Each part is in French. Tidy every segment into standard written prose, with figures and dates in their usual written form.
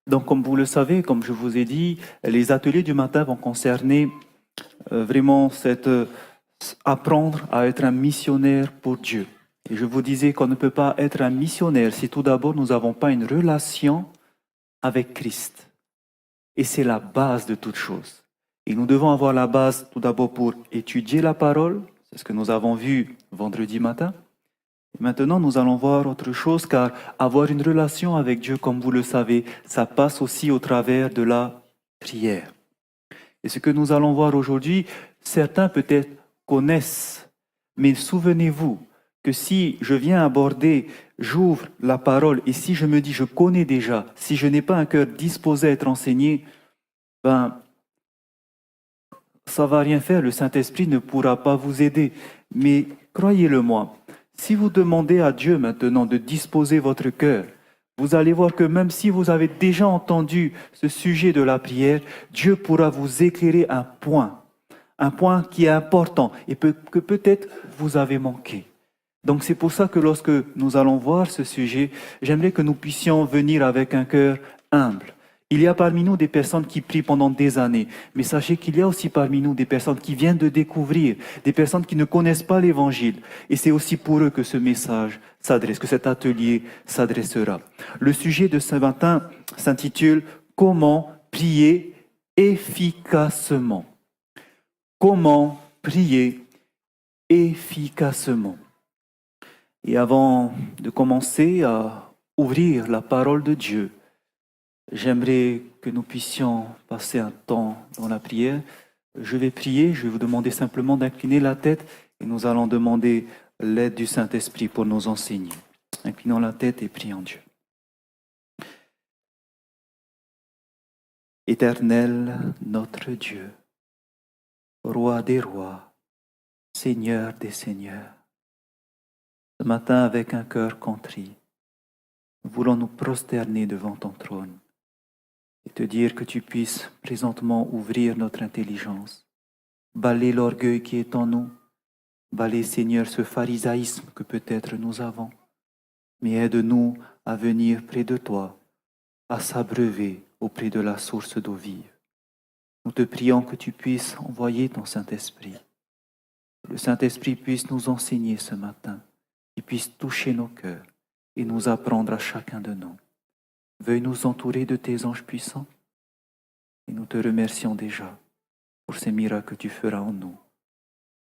Donc, comme vous le savez, comme je vous ai dit, les ateliers du matin vont concerner vraiment apprendre à être un missionnaire pour Dieu. Et je vous disais qu'on ne peut pas être un missionnaire si tout d'abord nous n'avons pas une relation avec Christ. Et c'est la base de toute chose. Et nous devons avoir la base tout d'abord pour étudier la parole, c'est ce que nous avons vu vendredi matin. Et maintenant, nous allons voir autre chose, car avoir une relation avec Dieu, comme vous le savez, ça passe aussi au travers de la prière. Et ce que nous allons voir aujourd'hui, certains peut-être connaissent, mais souvenez-vous que si je viens aborder, j'ouvre la parole, et si je me dis je connais déjà, si je n'ai pas un cœur disposé à être enseigné, ben, ça va rien faire, le Saint-Esprit ne pourra pas vous aider. Mais croyez-le-moi, si vous demandez à Dieu maintenant de disposer votre cœur, vous allez voir que même si vous avez déjà entendu ce sujet de la prière, Dieu pourra vous éclairer un point qui est important et que peut-être vous avez manqué. Donc c'est pour ça que lorsque nous allons voir ce sujet, j'aimerais que nous puissions venir avec un cœur humble. Il y a parmi nous des personnes qui prient pendant des années, mais sachez qu'il y a aussi parmi nous des personnes qui viennent de découvrir, des personnes qui ne connaissent pas l'Évangile. Et c'est aussi pour eux que ce message s'adresse, que cet atelier s'adressera. Le sujet de ce matin s'intitule « Comment prier efficacement ». Comment prier efficacement. Et avant de commencer à ouvrir la parole de Dieu, j'aimerais que nous puissions passer un temps dans la prière. Je vais prier, je vais vous demander simplement d'incliner la tête et nous allons demander l'aide du Saint-Esprit pour nous enseigner. Inclinons la tête et prions Dieu. Éternel, notre Dieu, Roi des rois, Seigneur des seigneurs, ce matin, avec un cœur contrit, nous voulons nous prosterner devant ton trône et te dire que tu puisses présentement ouvrir notre intelligence, balayer l'orgueil qui est en nous, balayer, Seigneur, ce pharisaïsme que peut-être nous avons, mais aide-nous à venir près de toi, à s'abreuver auprès de la source d'eau vive. Nous te prions que tu puisses envoyer ton Saint-Esprit, que le Saint-Esprit puisse nous enseigner ce matin, qu'il puisse toucher nos cœurs et nous apprendre à chacun de nous. Veuille nous entourer de tes anges puissants et nous te remercions déjà pour ces miracles que tu feras en nous.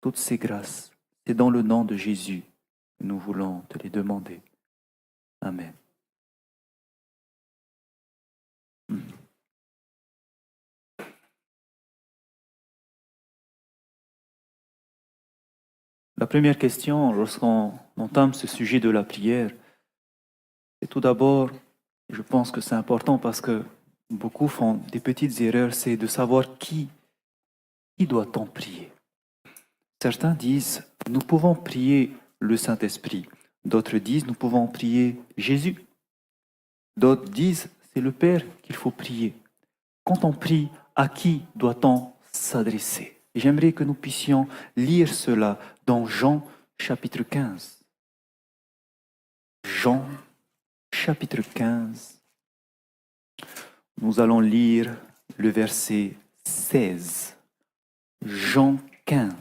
Toutes ces grâces, c'est dans le nom de Jésus que nous voulons te les demander. Amen. La première question, lorsqu'on entame ce sujet de la prière, c'est tout d'abord, je pense que c'est important parce que beaucoup font des petites erreurs, c'est de savoir qui doit-on prier. Certains disent, nous pouvons prier le Saint-Esprit. D'autres disent, nous pouvons prier Jésus. D'autres disent, c'est le Père qu'il faut prier. Quand on prie, à qui doit-on s'adresser? J'aimerais que nous puissions lire cela dans Jean chapitre 15. Jean chapitre 15. Nous allons lire le verset 16. Jean 15.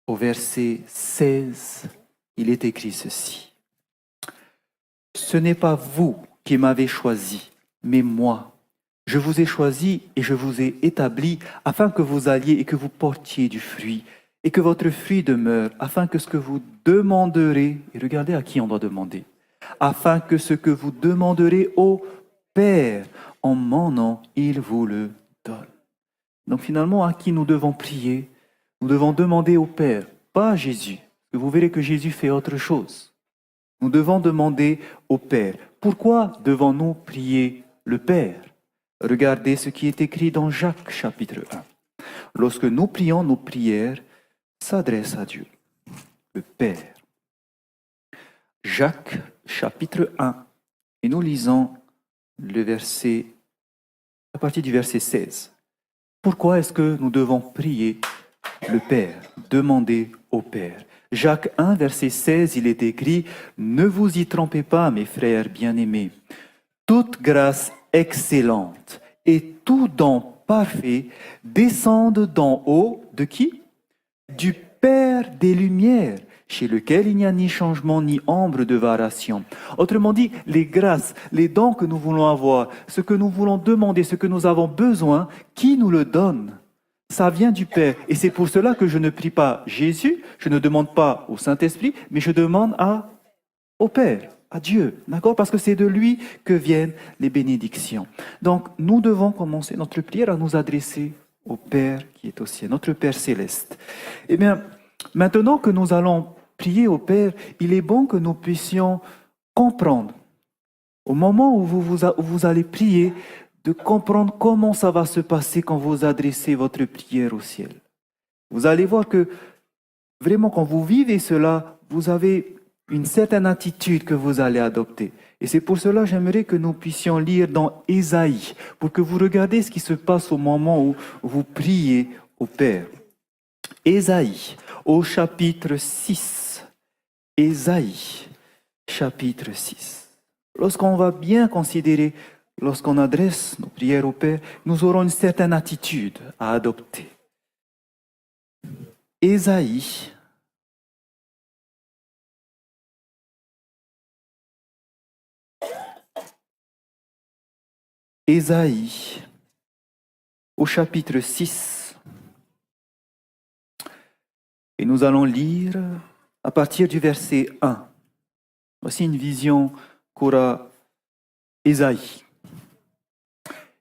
Au verset 16, il est écrit ceci. Ce n'est pas vous qui m'avez choisi, mais moi. Je vous ai choisi et je vous ai établi afin que vous alliez et que vous portiez du fruit et que votre fruit demeure, afin que ce que vous demanderez, et regardez à qui on doit demander, afin que ce que vous demanderez au Père en mon nom, il vous le donne. Donc finalement, à qui nous devons prier? Nous devons demander au Père, pas à Jésus. Vous verrez que Jésus fait autre chose. Nous devons demander au Père. Pourquoi devons-nous prier le Père? Regardez ce qui est écrit dans Jacques chapitre 1. Lorsque nous prions, nos prières s'adressent à Dieu, le Père. Jacques chapitre 1. Et nous lisons le verset, à partir du verset 16. Pourquoi est-ce que nous devons prier le Père, demander au Père? Jacques 1, verset 16, il est écrit « Ne vous y trompez pas, mes frères bien-aimés. Toute grâce excellente et tout don parfait descendent d'en haut de qui? Du Père des Lumières, chez lequel il n'y a ni changement ni ombre de variation. Autrement dit, les grâces, les dons que nous voulons avoir, ce que nous voulons demander, ce que nous avons besoin, qui nous le donne? Ça vient du Père. Et c'est pour cela que je ne prie pas Jésus, je ne demande pas au Saint-Esprit, mais je demande au Père, à Dieu. D'accord? Parce que c'est de lui que viennent les bénédictions. Donc, nous devons commencer notre prière à nous adresser au Père qui est au ciel, notre Père céleste. Eh bien, maintenant que nous allons prier au Père, il est bon que nous puissions comprendre, au moment où vous allez prier, de comprendre comment ça va se passer quand vous adressez votre prière au ciel. Vous allez voir que vraiment quand vous vivez cela, vous avez une certaine attitude que vous allez adopter. Et c'est pour cela que j'aimerais que nous puissions lire dans Ésaïe, pour que vous regardiez ce qui se passe au moment où vous priez au Père. Ésaïe, au chapitre 6. Ésaïe, chapitre 6. Lorsqu'on va bien considérer, lorsqu'on adresse nos prières au Père, nous aurons une certaine attitude à adopter. Ésaïe, au chapitre 6. Et nous allons lire à partir du verset 1. Voici une vision qu'aura Ésaïe.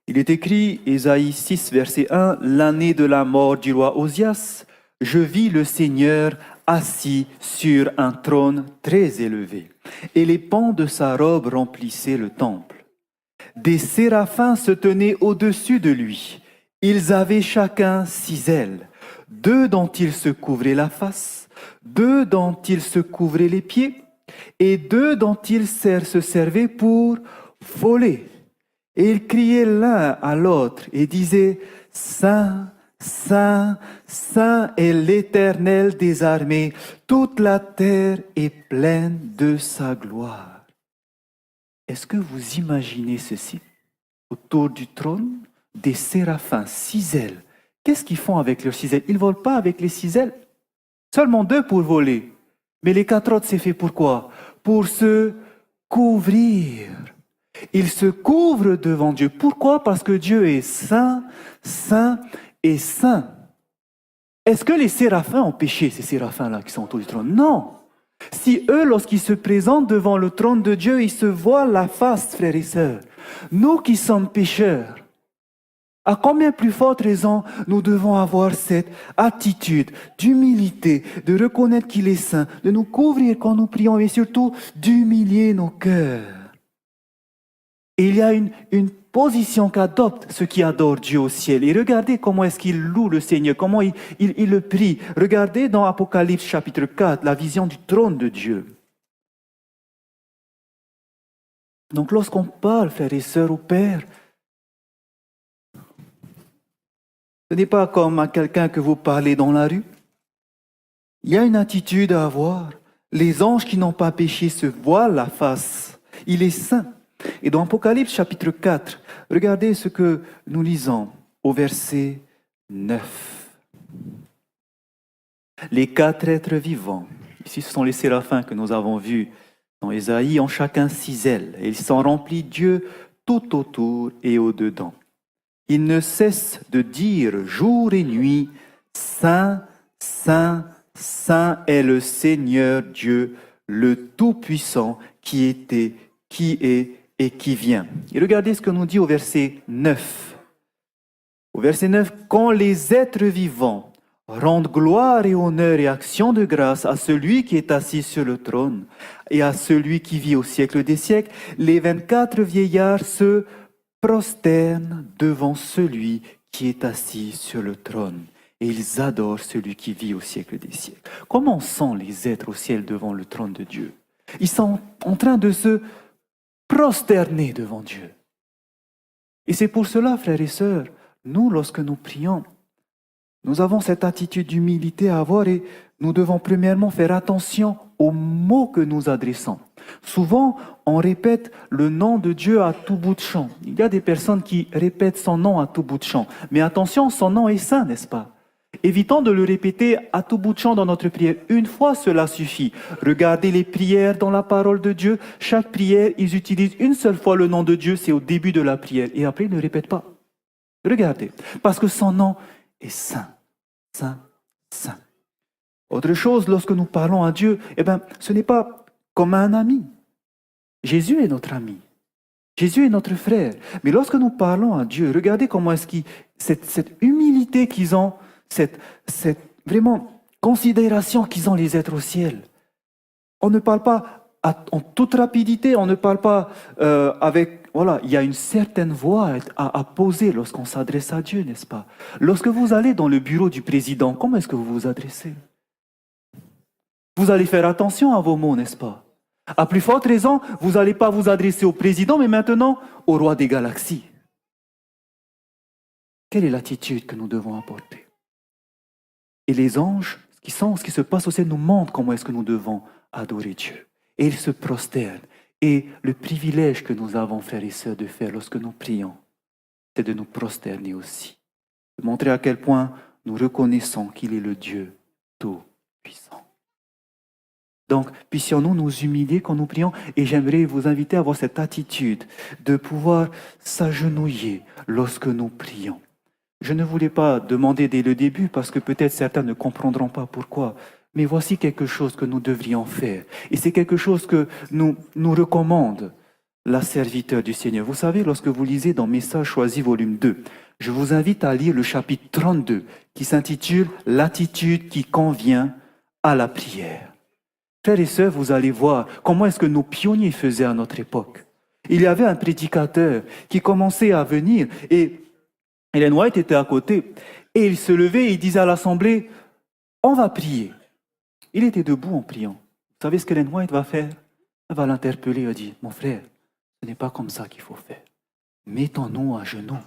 Il est écrit, Ésaïe 6, verset 1, « L'année de la mort du roi Osias, je vis le Seigneur assis sur un trône très élevé, et les pans de sa robe remplissaient le temple. Des séraphins se tenaient au-dessus de lui. Ils avaient chacun 6 ailes, 2 dont ils se couvraient la face, 2 dont ils se couvraient les pieds, et 2 dont ils se servaient pour voler. Et ils criaient l'un à l'autre et disaient, « Saint, Saint, Saint est l'Éternel des armées, toute la terre est pleine de sa gloire. » Est-ce que vous imaginez ceci? Autour du trône, des séraphins, 6 ailes. Qu'est-ce qu'ils font avec leurs 6 ailes? Ils ne volent pas avec les 6 ailes. Seulement 2 pour voler. Mais les 4 autres, c'est fait pour quoi? Pour se couvrir. Ils se couvrent devant Dieu. Pourquoi? Parce que Dieu est saint, saint et saint. Est-ce que les séraphins ont péché, ces séraphins-là qui sont autour du trône? Non. Si eux, lorsqu'ils se présentent devant le trône de Dieu, ils se voient la face, frères et sœurs. Nous qui sommes pécheurs, à combien plus forte raison nous devons avoir cette attitude d'humilité, de reconnaître qu'il est saint, de nous couvrir quand nous prions et surtout d'humilier nos cœurs. Et il y a une position qu'adoptent ceux qui adorent Dieu au ciel. Et regardez comment est-ce qu'ils louent le Seigneur, comment ils le prient. Regardez dans Apocalypse chapitre 4, la vision du trône de Dieu. Donc lorsqu'on parle, frères et sœurs, au Père, ce n'est pas comme à quelqu'un que vous parlez dans la rue. Il y a une attitude à avoir. Les anges qui n'ont pas péché se voilent la face. Il est saint. Et dans Apocalypse chapitre 4, regardez ce que nous lisons au verset 9. Les 4 êtres vivants, ici ce sont les séraphins que nous avons vus dans Ésaïe, ont chacun 6 ailes. Et ils sont remplis Dieu tout autour et au-dedans. Ils ne cessent de dire jour et nuit, Saint, Saint, Saint est le Seigneur Dieu, le Tout-Puissant, qui était, qui est et qui vient. Et regardez ce que nous dit au verset 9. Au verset 9, « Quand les êtres vivants rendent gloire et honneur et action de grâce à celui qui est assis sur le trône et à celui qui vit au siècle des siècles, les 24 vieillards se prosternent devant celui qui est assis sur le trône. Et ils adorent celui qui vit au siècle des siècles. » Comment sont les êtres au ciel devant le trône de Dieu? Ils sont en train de se prosterner devant Dieu. Et c'est pour cela, frères et sœurs, nous, lorsque nous prions, nous avons cette attitude d'humilité à avoir et nous devons premièrement faire attention aux mots que nous adressons. Souvent, on répète le nom de Dieu à tout bout de champ. Il y a des personnes qui répètent son nom à tout bout de champ. Mais attention, son nom est saint, n'est-ce pas? Évitons de le répéter à tout bout de champ dans notre prière. Une fois, cela suffit. Regardez les prières dans la parole de Dieu. Chaque prière, ils utilisent une seule fois le nom de Dieu, c'est au début de la prière. Et après, ils ne répètent pas. Regardez, parce que son nom est saint, saint, saint. Autre chose, lorsque nous parlons à Dieu, ce n'est pas comme un ami. Jésus est notre ami. Jésus est notre frère. Mais lorsque nous parlons à Dieu, regardez comment est-ce cette humilité qu'ils ont, cette vraiment considération qu'ils ont les êtres au ciel. On ne parle pas en toute rapidité, on ne parle pas avec... Voilà, il y a une certaine voix à poser lorsqu'on s'adresse à Dieu, n'est-ce pas? Lorsque vous allez dans le bureau du président, comment est-ce que vous vous adressez? Vous allez faire attention à vos mots, n'est-ce pas? À plus forte raison, vous n'allez pas vous adresser au président, mais maintenant au roi des galaxies. Quelle est l'attitude que nous devons apporter? Et les anges, ce qui se passe au ciel, nous montrent comment est-ce que nous devons adorer Dieu. Et ils se prosternent. Et le privilège que nous avons, frères et sœurs, de faire lorsque nous prions, c'est de nous prosterner aussi. De montrer à quel point nous reconnaissons qu'il est le Dieu tout-puissant. Donc, puissions-nous nous humilier quand nous prions. Et j'aimerais vous inviter à avoir cette attitude de pouvoir s'agenouiller lorsque nous prions. Je ne voulais pas demander dès le début parce que peut-être certains ne comprendront pas pourquoi. Mais voici quelque chose que nous devrions faire. Et c'est quelque chose que nous recommande la serviteur du Seigneur. Vous savez, lorsque vous lisez dans Messages choisis, volume 2, je vous invite à lire le chapitre 32 qui s'intitule « L'attitude qui convient à la prière ». Frères et sœurs, vous allez voir comment est-ce que nos pionniers faisaient à notre époque. Il y avait un prédicateur qui commençait à venir et Ellen White était à côté et il se levait et il disait à l'assemblée « On va prier ». Il était debout en priant. Vous savez ce qu'Ellen White va faire? Elle va l'interpeller et dire « Mon frère, ce n'est pas comme ça qu'il faut faire. Mettons-nous à genoux. »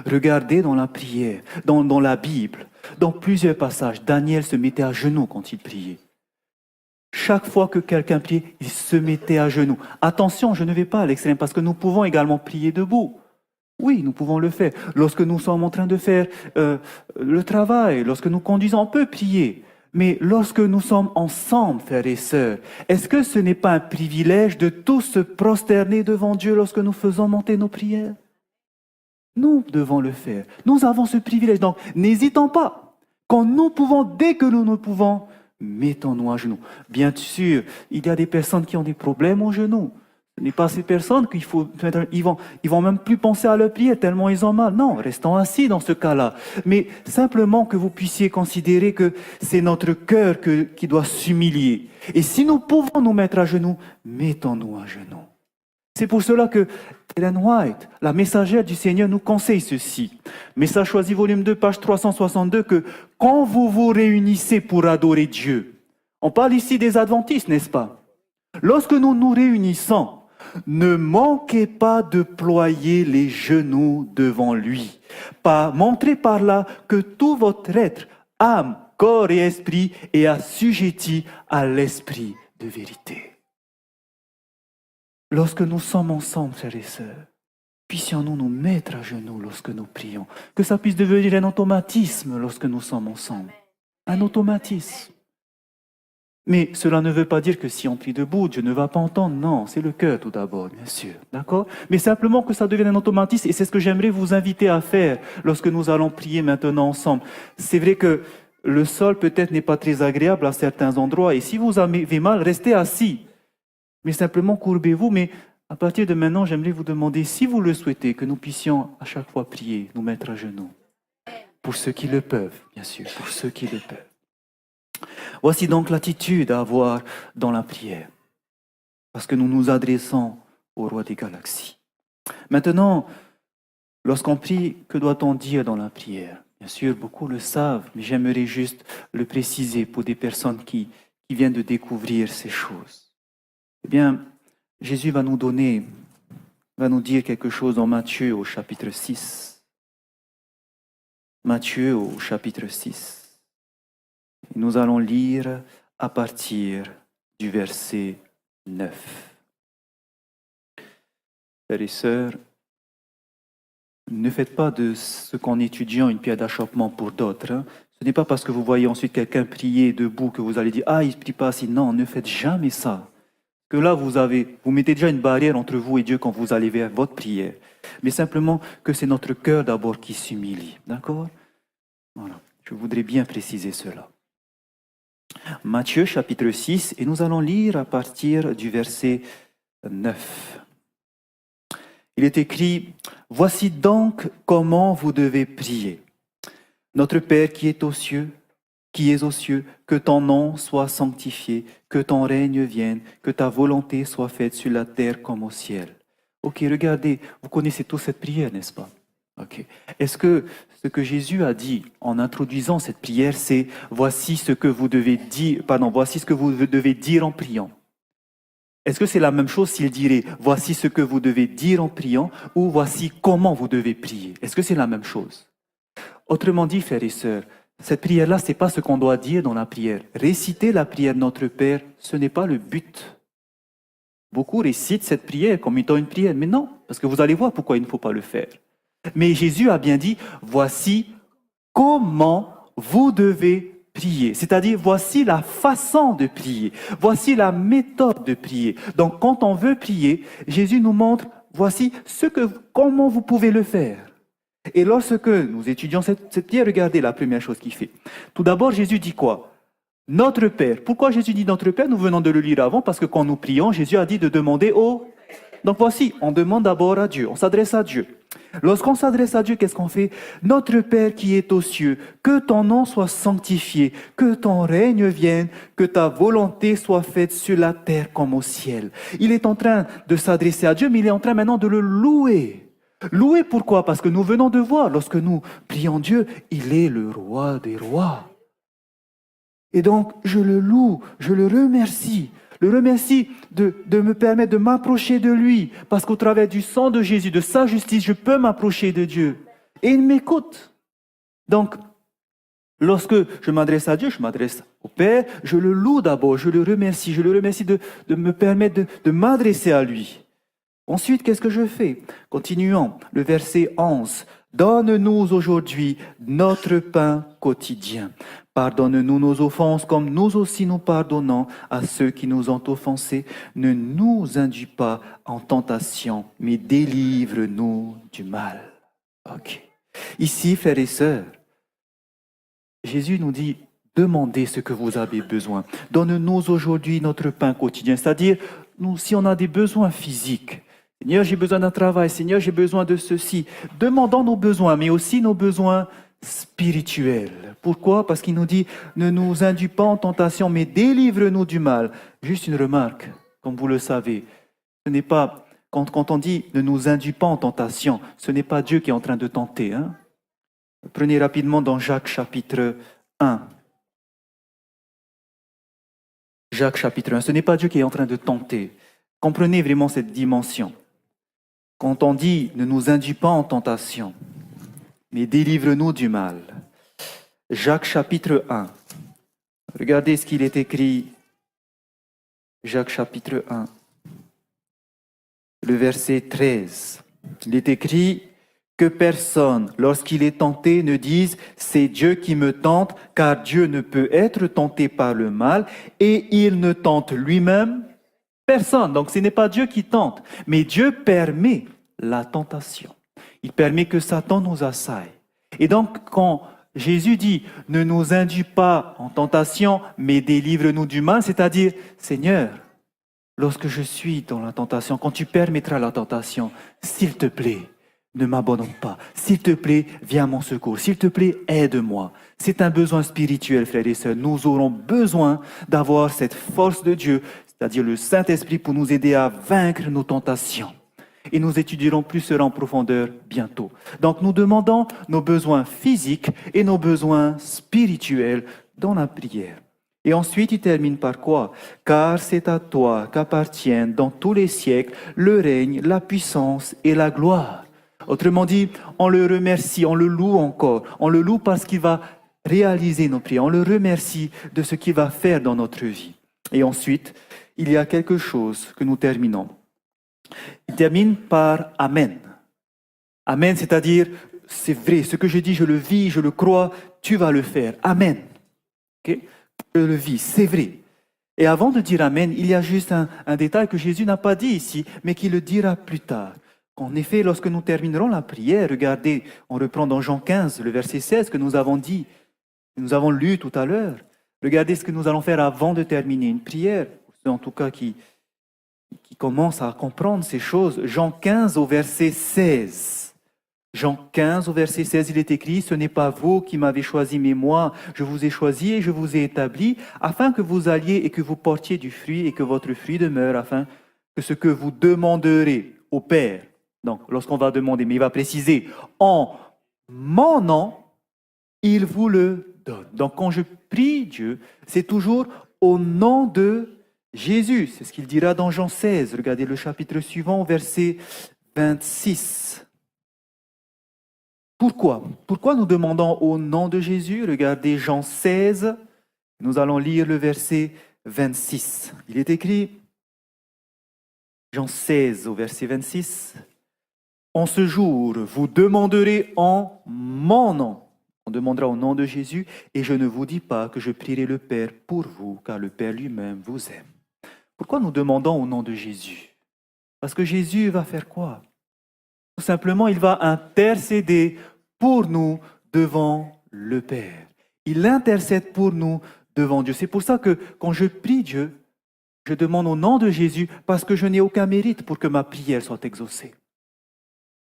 Regardez dans la prière, dans la Bible, dans plusieurs passages, Daniel se mettait à genoux quand il priait. Chaque fois que quelqu'un priait, il se mettait à genoux. Attention, je ne vais pas à l'extrême parce que nous pouvons également prier debout. Oui, nous pouvons le faire. Lorsque nous sommes en train de faire le travail, lorsque nous conduisons, on peut prier. Mais lorsque nous sommes ensemble, frères et sœurs, est-ce que ce n'est pas un privilège de tous se prosterner devant Dieu lorsque nous faisons monter nos prières? Nous devons le faire. Nous avons ce privilège. Donc, n'hésitons pas. Quand nous pouvons, dès que nous pouvons, mettons-nous à genoux. Bien sûr, il y a des personnes qui ont des problèmes aux genoux. Ce n'est pas ces personnes qu'il faut... Ils vont même plus penser à leur prière tellement ils ont mal. Non, restons assis dans ce cas-là. Mais simplement que vous puissiez considérer que c'est notre cœur qui doit s'humilier. Et si nous pouvons nous mettre à genoux, mettons-nous à genoux. C'est pour cela que Ellen White, la messagère du Seigneur, nous conseille ceci. Message choisi, volume 2, page 362, que quand vous vous réunissez pour adorer Dieu, on parle ici des adventistes, n'est-ce pas? Lorsque nous nous réunissons, ne manquez pas de ployer les genoux devant lui. Montrez par là que tout votre être, âme, corps et esprit est assujetti à l'esprit de vérité. Lorsque nous sommes ensemble, frères et sœurs, puissions-nous nous mettre à genoux lorsque nous prions. Que ça puisse devenir un automatisme lorsque nous sommes ensemble. Un automatisme. Mais cela ne veut pas dire que si on prie debout, Dieu ne va pas entendre. Non, c'est le cœur tout d'abord, bien sûr. D'accord? Mais simplement que ça devienne un automatisme. Et c'est ce que j'aimerais vous inviter à faire lorsque nous allons prier maintenant ensemble. C'est vrai que le sol peut-être n'est pas très agréable à certains endroits. Et si vous avez mal, restez assis. Mais simplement courbez-vous. Mais à partir de maintenant, j'aimerais vous demander, si vous le souhaitez, que nous puissions à chaque fois prier, nous mettre à genoux. Pour ceux qui le peuvent, bien sûr, pour ceux qui le peuvent. Voici donc l'attitude à avoir dans la prière. Parce que nous nous adressons au roi des galaxies. Maintenant, lorsqu'on prie, que doit-on dire dans la prière? Bien sûr, beaucoup le savent, mais j'aimerais juste le préciser pour des personnes qui viennent de découvrir ces choses. Eh bien, Jésus va nous dire quelque chose dans Matthieu au chapitre 6. Matthieu au chapitre 6. Nous allons lire à partir du verset 9. Frères et sœurs, ne faites pas de ce qu'en étudiant une pierre d'achoppement pour d'autres. Hein. Ce n'est pas parce que vous voyez ensuite quelqu'un prier debout que vous allez dire « Ah, il ne prie pas ainsi ». Non, ne faites jamais ça. Que là, vous mettez déjà une barrière entre vous et Dieu quand vous allez vers votre prière. Mais simplement que c'est notre cœur d'abord qui s'humilie. D'accord? Voilà. Je voudrais bien préciser cela. Matthieu chapitre 6, et nous allons lire à partir du verset 9. Il est écrit « Voici donc comment vous devez prier. Notre Père qui es aux cieux, que ton nom soit sanctifié, que ton règne vienne, que ta volonté soit faite sur la terre comme au ciel. » Ok, regardez, vous connaissez tous cette prière, n'est-ce pas? Ok. Est-ce que ce que Jésus a dit en introduisant cette prière, c'est « Voici ce que vous devez dire, voici ce que vous devez dire en priant ». Est-ce que c'est la même chose s'il dirait « Voici ce que vous devez dire en priant » ou « Voici comment vous devez prier ». Est-ce que c'est la même chose? Autrement dit, frères et sœurs, cette prière-là, ce n'est pas ce qu'on doit dire dans la prière. Réciter la prière Notre Père, ce n'est pas le but. Beaucoup récitent cette prière comme étant une prière, mais non, parce que vous allez voir pourquoi il ne faut pas le faire. Mais Jésus a bien dit « Voici comment vous devez prier ». C'est-à-dire, voici la façon de prier. Voici la méthode de prier. Donc, quand on veut prier, Jésus nous montre « Voici comment vous pouvez le faire ». Et lorsque nous étudions cette prière, regardez la première chose qu'il fait. Tout d'abord, Jésus dit quoi? Notre Père. Pourquoi Jésus dit Notre Père? Nous venons de le lire avant, parce que quand nous prions, Jésus a dit de demander au... Donc voici, on demande d'abord à Dieu, on s'adresse à Dieu. Lorsqu'on s'adresse à Dieu, qu'est-ce qu'on fait? Notre Père qui est aux cieux, que ton nom soit sanctifié, que ton règne vienne, que ta volonté soit faite sur la terre comme au ciel. Il est en train de s'adresser à Dieu, mais il est en train maintenant de le louer. Louer pourquoi? Parce que nous venons de voir, lorsque nous prions Dieu, il est le roi des rois. Et donc, je le loue, je le remercie. Le remercie de me permettre de m'approcher de lui, parce qu'au travers du sang de Jésus, de sa justice, je peux m'approcher de Dieu. Et il m'écoute. Donc, lorsque je m'adresse à Dieu, je m'adresse au Père, je le loue d'abord, je le remercie de me permettre de m'adresser à lui. Ensuite, qu'est-ce que je fais? Continuons, le verset 11. Donne-nous aujourd'hui notre pain quotidien. Pardonne-nous nos offenses comme nous aussi nous pardonnons à ceux qui nous ont offensés. Ne nous induis pas en tentation, mais délivre-nous du mal. Ok. Ici, frères et sœurs, Jésus nous dit, demandez ce que vous avez besoin. Donne-nous aujourd'hui notre pain quotidien. C'est-à-dire, nous, si on a des besoins physiques, Seigneur, j'ai besoin d'un travail. Seigneur, j'ai besoin de ceci. Demandons nos besoins, mais aussi nos besoins spirituels. Pourquoi? Parce qu'il nous dit, ne nous induis pas en tentation, mais délivre-nous du mal. Juste une remarque, comme vous le savez, ce n'est pas, quand on dit ne nous induis pas en tentation, ce n'est pas Dieu qui est en train de tenter. Hein? Prenez rapidement dans Jacques chapitre 1. Jacques chapitre 1, ce n'est pas Dieu qui est en train de tenter. Comprenez vraiment cette dimension. Quand on dit « ne nous induis pas en tentation, mais délivre-nous du mal ». Jacques chapitre 1. Regardez ce qu'il est écrit. Jacques chapitre 1. Le verset 13. Il est écrit que personne, lorsqu'il est tenté, ne dise « c'est Dieu qui me tente », car Dieu ne peut être tenté par le mal et il ne tente lui-même personne. Donc ce n'est pas Dieu qui tente, mais Dieu permet la tentation. Il permet que Satan nous assaille. Et donc quand Jésus dit « ne nous induis pas en tentation, mais délivre-nous du mal », c'est-à-dire « Seigneur, lorsque je suis dans la tentation, quand tu permettras la tentation, s'il te plaît, ne m'abandonne pas. S'il te plaît, viens à mon secours. S'il te plaît, aide-moi. » C'est un besoin spirituel, frères et sœurs. Nous aurons besoin d'avoir cette force de Dieu, c'est-à-dire le Saint-Esprit, pour nous aider à vaincre nos tentations. Et nous étudierons plus cela en profondeur bientôt. Donc nous demandons nos besoins physiques et nos besoins spirituels dans la prière. Et ensuite, il termine par quoi? Car c'est à toi qu'appartiennent dans tous les siècles le règne, la puissance et la gloire. Autrement dit, on le remercie, on le loue encore. On le loue parce qu'il va réaliser nos prières. On le remercie de ce qu'il va faire dans notre vie. Et ensuite, il y a quelque chose que nous terminons. Il termine par Amen. Amen, c'est-à-dire, c'est vrai, ce que je dis, je le vis, je le crois, tu vas le faire. Amen. Okay? Je le vis, c'est vrai. Et avant de dire Amen, il y a juste un détail que Jésus n'a pas dit ici, mais qu'il le dira plus tard. En effet, lorsque nous terminerons la prière, regardez, on reprend dans Jean 15, le verset 16 que nous avons dit, que nous avons lu tout à l'heure. Regardez ce que nous allons faire avant de terminer une prière, ceux en tout cas qui commencent à comprendre ces choses. Jean 15 au verset 16. Jean 15 au verset 16, il est écrit, « Ce n'est pas vous qui m'avez choisi, mais moi, je vous ai choisi et je vous ai établi, afin que vous alliez et que vous portiez du fruit et que votre fruit demeure, afin que ce que vous demanderez au Père, donc lorsqu'on va demander, mais il va préciser, en mon nom, il vous le donne. » Donc quand je prie Dieu, c'est toujours au nom de Jésus. C'est ce qu'il dira dans Jean 16. Regardez le chapitre suivant, verset 26. Pourquoi? Pourquoi nous demandons au nom de Jésus? Regardez Jean 16, nous allons lire le verset 26. Il est écrit, Jean 16 au verset 26, « En ce jour, vous demanderez en mon nom. » On demandera au nom de Jésus, « Et je ne vous dis pas que je prierai le Père pour vous, car le Père lui-même vous aime. » Pourquoi nous demandons au nom de Jésus? Parce que Jésus va faire quoi? Tout simplement, il va intercéder pour nous devant le Père. Il intercède pour nous devant Dieu. C'est pour ça que quand je prie Dieu, je demande au nom de Jésus parce que je n'ai aucun mérite pour que ma prière soit exaucée.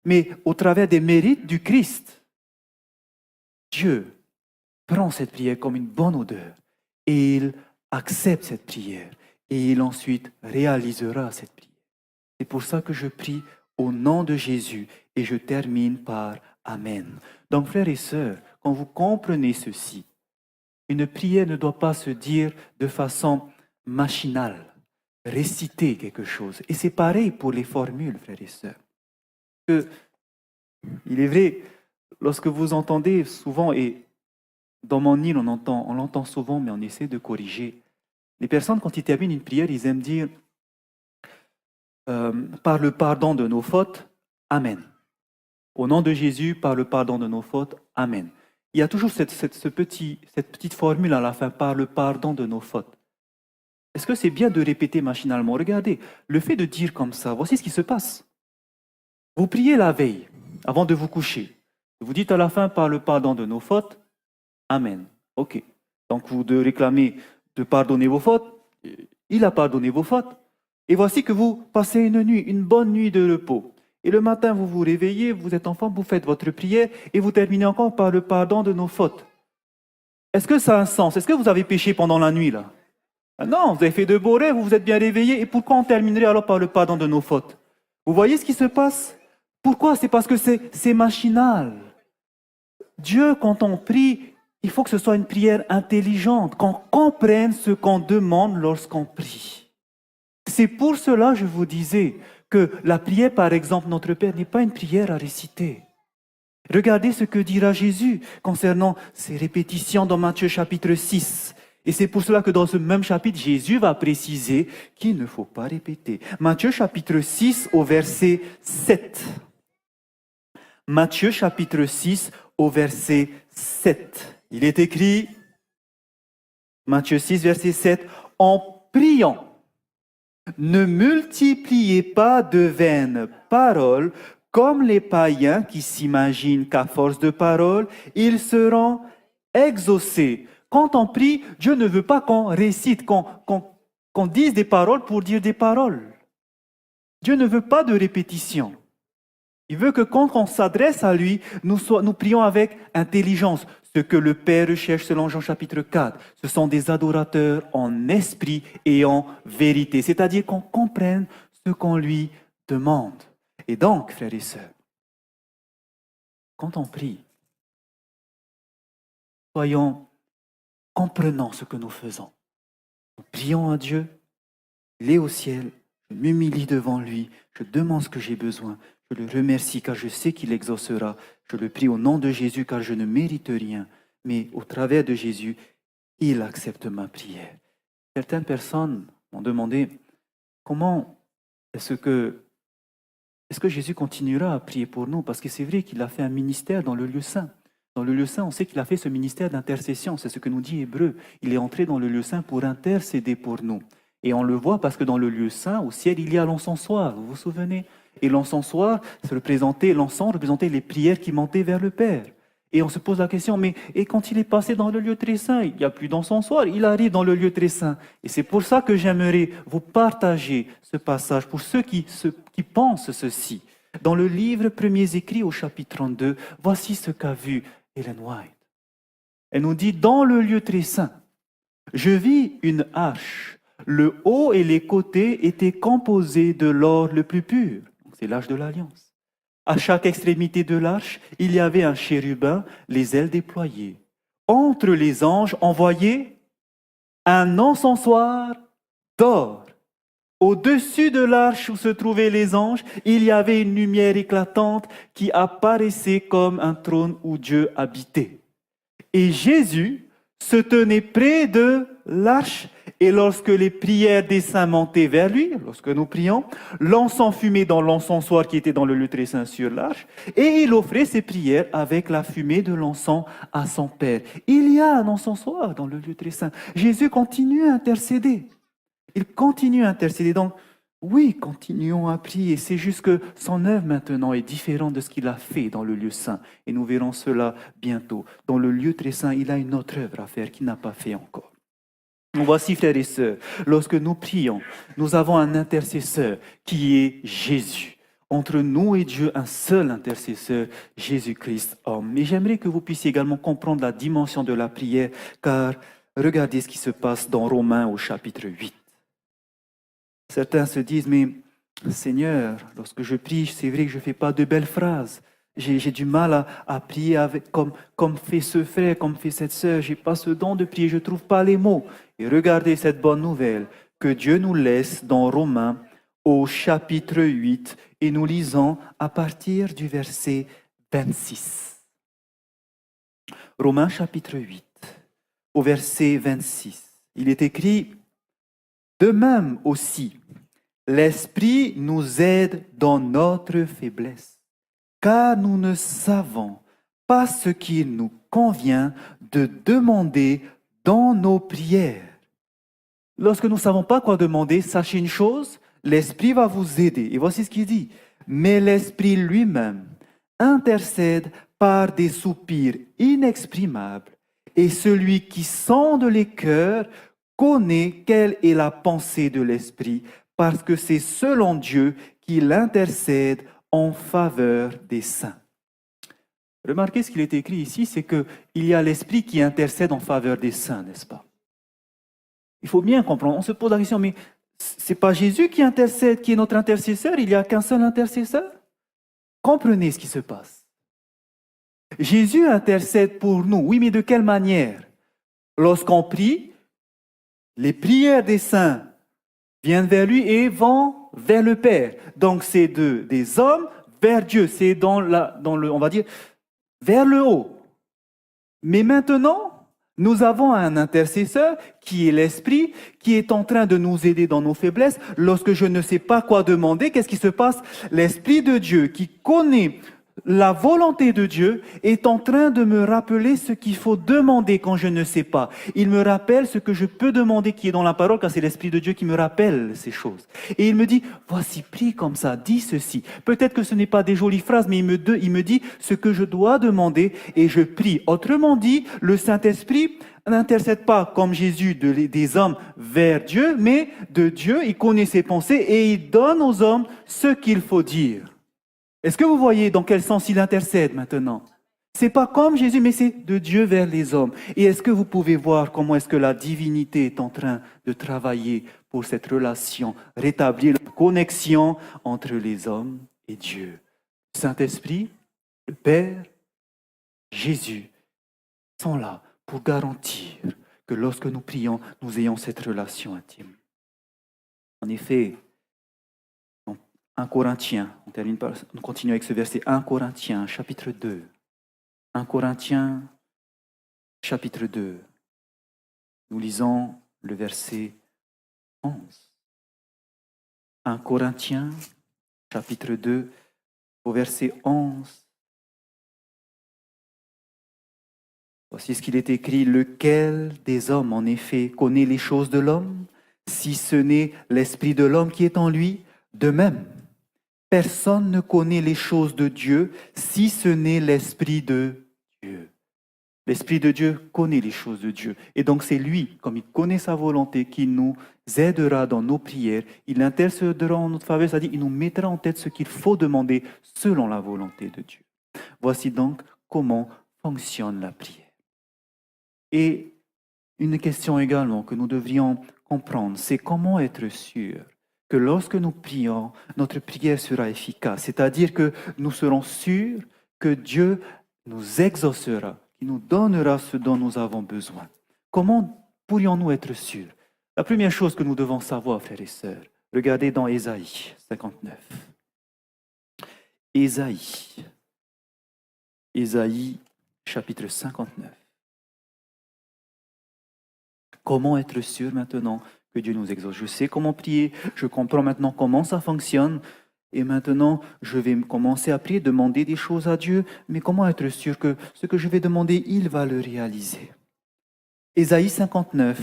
Mais au travers des mérites du Christ, Dieu prend cette prière comme une bonne odeur et il accepte cette prière et il ensuite réalisera cette prière. C'est pour ça que je prie au nom de Jésus et je termine par Amen. Donc frères et sœurs, quand vous comprenez ceci, une prière ne doit pas se dire de façon machinale, réciter quelque chose. Et c'est pareil pour les formules, frères et sœurs. Il est vrai, lorsque vous entendez souvent, et dans mon île on l'entend souvent, mais on essaie de corriger. Les personnes, quand ils terminent une prière, ils aiment dire par le pardon de nos fautes, Amen. Au nom de Jésus, par le pardon de nos fautes, Amen. Il y a toujours cette petite formule à la fin, par le pardon de nos fautes. Est-ce que c'est bien de répéter machinalement? Regardez, le fait de dire comme ça, voici ce qui se passe. Vous priez la veille, avant de vous coucher. Vous dites à la fin, par le pardon de nos fautes, Amen. Ok. Donc vous de réclamer de pardonner vos fautes, il a pardonné vos fautes. Et voici que vous passez une bonne nuit de repos. Et le matin, vous vous réveillez, vous êtes enfant, vous faites votre prière et vous terminez encore par le pardon de nos fautes. Est-ce que ça a un sens? Est-ce que vous avez péché pendant la nuit là? Non, vous avez fait de beaux rêves, vous vous êtes bien réveillé. Et pourquoi on terminerait alors par le pardon de nos fautes? Vous voyez ce qui se passe? Pourquoi? C'est parce que c'est machinal. Dieu, quand on prie, il faut que ce soit une prière intelligente, qu'on comprenne ce qu'on demande lorsqu'on prie. C'est pour cela, je vous disais, que la prière, par exemple, Notre Père, n'est pas une prière à réciter. Regardez ce que dira Jésus concernant ces répétitions dans Matthieu chapitre 6. Et c'est pour cela que dans ce même chapitre, Jésus va préciser qu'il ne faut pas répéter. Matthieu chapitre 6 au verset 7. Matthieu chapitre 6 au verset 7. Il est écrit, Matthieu 6, verset 7, « En priant, ne multipliez pas de vaines paroles comme les païens qui s'imaginent qu'à force de paroles, ils seront exaucés. » Quand on prie, Dieu ne veut pas qu'on récite, qu'on dise des paroles pour dire des paroles. Dieu ne veut pas de répétition. Il veut que quand on s'adresse à lui, nous prions avec intelligence. Ce que le Père recherche selon Jean chapitre 4, ce sont des adorateurs en esprit et en vérité. C'est-à-dire qu'on comprenne ce qu'on lui demande. Et donc, frères et sœurs, quand on prie, soyons comprenant ce que nous faisons. Nous prions à Dieu, il est au ciel, je m'humilie devant lui, je demande ce que j'ai besoin. Je le remercie car je sais qu'il exaucera. Je le prie au nom de Jésus car je ne mérite rien. Mais au travers de Jésus, il accepte ma prière. certaines personnes m'ont demandé comment est-ce que Jésus continuera à prier pour nous? Parce que c'est vrai qu'il a fait un ministère dans le lieu saint. Dans le lieu saint, on sait qu'il a fait ce ministère d'intercession. C'est ce que nous dit Hébreu. Il est entré dans le lieu saint pour intercéder pour nous. Et on le voit parce que dans le lieu saint, au ciel, il y a l'encensoir. Vous vous souvenez? Et l'encensoir, l'encens représentait les prières qui montaient vers le Père. Et on se pose la question, mais et quand il est passé dans le lieu très saint, il n'y a plus d'encensoir, il arrive dans le lieu très saint. Et c'est pour ça que j'aimerais vous partager ce passage pour ceux qui pensent ceci. Dans le livre Premiers Écrits au chapitre 32, voici ce qu'a vu Ellen White. Elle nous dit, dans le lieu très saint, je vis une arche. Le haut et les côtés étaient composés de l'or le plus pur. C'est l'arche de l'Alliance. À chaque extrémité de l'arche, il y avait un chérubin, les ailes déployées. Entre les anges, on voyait un encensoir d'or. Au-dessus de l'arche où se trouvaient les anges, il y avait une lumière éclatante qui apparaissait comme un trône où Dieu habitait. Et Jésus se tenait près de l'arche, et lorsque les prières des saints montaient vers lui, lorsque nous prions, l'encens fumait dans l'encensoir qui était dans le lieu très saint sur l'arche, et il offrait ses prières avec la fumée de l'encens à son Père. Il y a un encensoir dans le lieu très saint. Jésus continue à intercéder. Il continue à intercéder. Donc, oui, continuons à prier. C'est juste que son œuvre maintenant est différente de ce qu'il a fait dans le lieu saint. Et nous verrons cela bientôt. Dans le lieu très saint, il a une autre œuvre à faire qu'il n'a pas fait encore. Voici, frères et sœurs, lorsque nous prions, nous avons un intercesseur qui est Jésus. Entre nous et Dieu, un seul intercesseur, Jésus-Christ, homme. Et j'aimerais que vous puissiez également comprendre la dimension de la prière, car regardez ce qui se passe dans Romains au chapitre 8. Certains se disent, mais Seigneur, lorsque je prie, c'est vrai que je ne fais pas de belles phrases. J'ai du mal à prier comme fait ce frère, comme fait cette sœur. Je n'ai pas ce don de prier, je ne trouve pas les mots. Et regardez cette bonne nouvelle que Dieu nous laisse dans Romains au chapitre 8 et nous lisons à partir du verset 26. Romains chapitre 8, au verset 26. Il est écrit, de même aussi, l'Esprit nous aide dans notre faiblesse, car nous ne savons pas ce qu'il nous convient de demander dans nos prières. Lorsque nous ne savons pas quoi demander, sachez une chose, l'Esprit va vous aider. Et voici ce qu'il dit. Mais l'Esprit lui-même intercède par des soupirs inexprimables, et celui qui sonde les cœurs connaît quelle est la pensée de l'Esprit, parce que c'est selon Dieu qu'il intercède en faveur des saints. Remarquez ce qu'il est écrit ici, c'est qu'il y a l'Esprit qui intercède en faveur des saints, n'est-ce pas? Il faut bien comprendre. On se pose la question, mais ce n'est pas Jésus qui intercède, qui est notre intercesseur, il n'y a qu'un seul intercesseur? Comprenez ce qui se passe. Jésus intercède pour nous, oui, mais de quelle manière? Lorsqu'on prie, les prières des saints viennent vers lui et vont vers le Père. Donc c'est des hommes vers Dieu, c'est on va dire, vers le haut. Mais maintenant, nous avons un intercesseur qui est l'Esprit, qui est en train de nous aider dans nos faiblesses. Lorsque je ne sais pas quoi demander, qu'est-ce qui se passe? L'Esprit de Dieu qui connaît la volonté de Dieu est en train de me rappeler ce qu'il faut demander quand je ne sais pas. Il me rappelle ce que je peux demander qui est dans la parole, car c'est l'Esprit de Dieu qui me rappelle ces choses. Et il me dit, voici, prie comme ça, dis ceci. Peut-être que ce n'est pas des jolies phrases, mais il me dit ce que je dois demander et je prie. Autrement dit, le Saint-Esprit n'intercède pas comme Jésus des hommes vers Dieu, mais de Dieu, il connaît ses pensées et il donne aux hommes ce qu'il faut dire. Est-ce que vous voyez dans quel sens il intercède maintenant? C'est pas comme Jésus, mais c'est de Dieu vers les hommes. Et est-ce que vous pouvez voir comment est-ce que la divinité est en train de travailler pour cette relation, rétablir la connexion entre les hommes et Dieu? Le Saint-Esprit, le Père, Jésus sont là pour garantir que lorsque nous prions, nous ayons cette relation intime. En effet, 1 Corinthiens, on continue avec ce verset, 1 Corinthiens, chapitre 2. 1 Corinthiens, chapitre 2. Nous lisons le verset 11. 1 Corinthiens, chapitre 2, au verset 11. Voici ce qu'il est écrit. Lequel des hommes, en effet, connaît les choses de l'homme, si ce n'est l'esprit de l'homme qui est en lui? De même, personne ne connaît les choses de Dieu, si ce n'est l'esprit de Dieu. L'esprit de Dieu connaît les choses de Dieu. Et donc c'est lui, comme il connaît sa volonté, qui nous aidera dans nos prières. Il intercédera en notre faveur, c'est-à-dire il nous mettra en tête ce qu'il faut demander selon la volonté de Dieu. Voici donc comment fonctionne la prière. Et une question également que nous devrions comprendre, c'est comment être sûr que lorsque nous prions, notre prière sera efficace. C'est-à-dire que nous serons sûrs que Dieu nous exaucera, qu'il nous donnera ce dont nous avons besoin. Comment pourrions-nous être sûrs? La première chose que nous devons savoir, frères et sœurs, regardez dans Ésaïe 59. Ésaïe chapitre 59. Comment être sûr maintenant que Dieu nous exauce? Je sais comment prier, je comprends maintenant comment ça fonctionne. Et maintenant, je vais commencer à prier, demander des choses à Dieu. Mais comment être sûr que ce que je vais demander, il va le réaliser? Ésaïe 59, à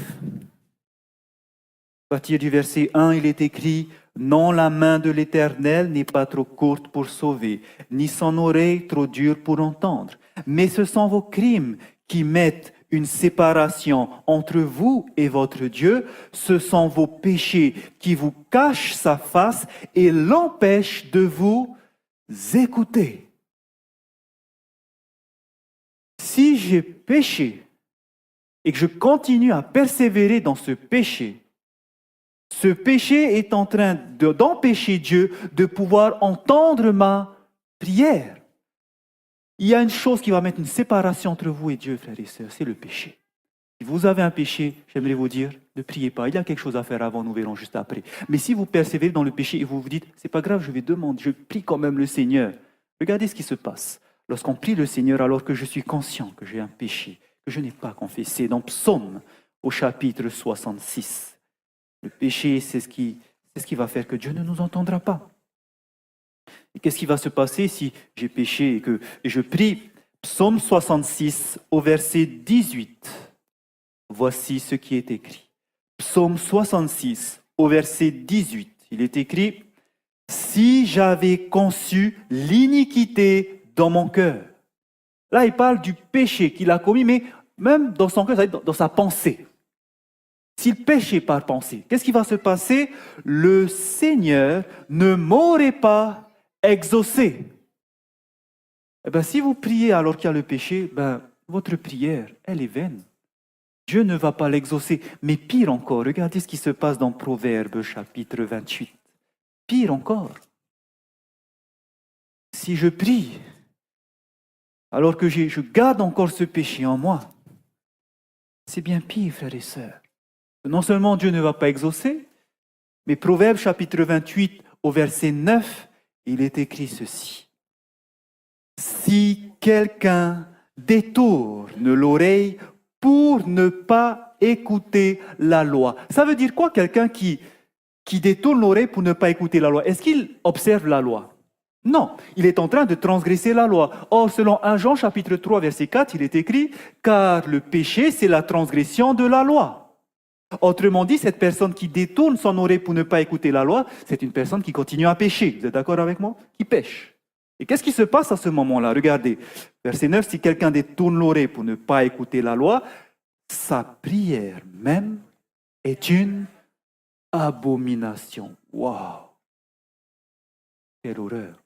partir du verset 1, il est écrit « Non, la main de l'Éternel n'est pas trop courte pour sauver, ni son oreille trop dure pour entendre. Mais ce sont vos crimes qui mettent une séparation entre vous et votre Dieu. Ce sont vos péchés qui vous cachent sa face et l'empêchent de vous écouter. » Si j'ai péché et que je continue à persévérer dans ce péché est en train d'empêcher Dieu de pouvoir entendre ma prière. Il y a une chose qui va mettre une séparation entre vous et Dieu, frères et sœurs, c'est le péché. Si vous avez un péché, j'aimerais vous dire, ne priez pas. Il y a quelque chose à faire avant, nous verrons juste après. Mais si vous persévérez dans le péché et vous vous dites, c'est pas grave, je vais demander, je prie quand même le Seigneur. Regardez ce qui se passe. Lorsqu'on prie le Seigneur alors que je suis conscient que j'ai un péché, que je n'ai pas confessé, dans Psaume au chapitre 66, le péché, c'est ce qui va faire que Dieu ne nous entendra pas. Et qu'est-ce qui va se passer si j'ai péché et je prie? Psaume 66 au verset 18. Voici ce qui est écrit. Psaume 66 au verset 18. Il est écrit « Si j'avais conçu l'iniquité dans mon cœur ». Là, il parle du péché qu'il a commis, mais même dans son cœur, c'est-à-dire dans sa pensée. S'il péchait par pensée, qu'est-ce qui va se passer? Le Seigneur ne m'aurait pas exaucé. Eh bien, si vous priez alors qu'il y a le péché, votre prière, elle est vaine. Dieu ne va pas l'exaucer. Mais pire encore, regardez ce qui se passe dans Proverbes chapitre 28. Pire encore. Si je prie, alors que je garde encore ce péché en moi, c'est bien pire, frères et sœurs. Non seulement Dieu ne va pas exaucer, mais Proverbes chapitre 28 au verset 9, il est écrit ceci. Si quelqu'un détourne l'oreille pour ne pas écouter la loi. Ça veut dire quoi, quelqu'un qui détourne l'oreille pour ne pas écouter la loi? Est-ce qu'il observe la loi? Non, il est en train de transgresser la loi. Or, selon 1 Jean chapitre 3 verset 4, il est écrit « Car le péché, c'est la transgression de la loi ». Autrement dit, cette personne qui détourne son oreille pour ne pas écouter la loi, c'est une personne qui continue à pécher. Vous êtes d'accord avec moi? Qui pêche. Et qu'est-ce qui se passe à ce moment-là? Regardez, verset 9, si quelqu'un détourne l'oreille pour ne pas écouter la loi, sa prière même est une abomination. Waouh! Quelle horreur!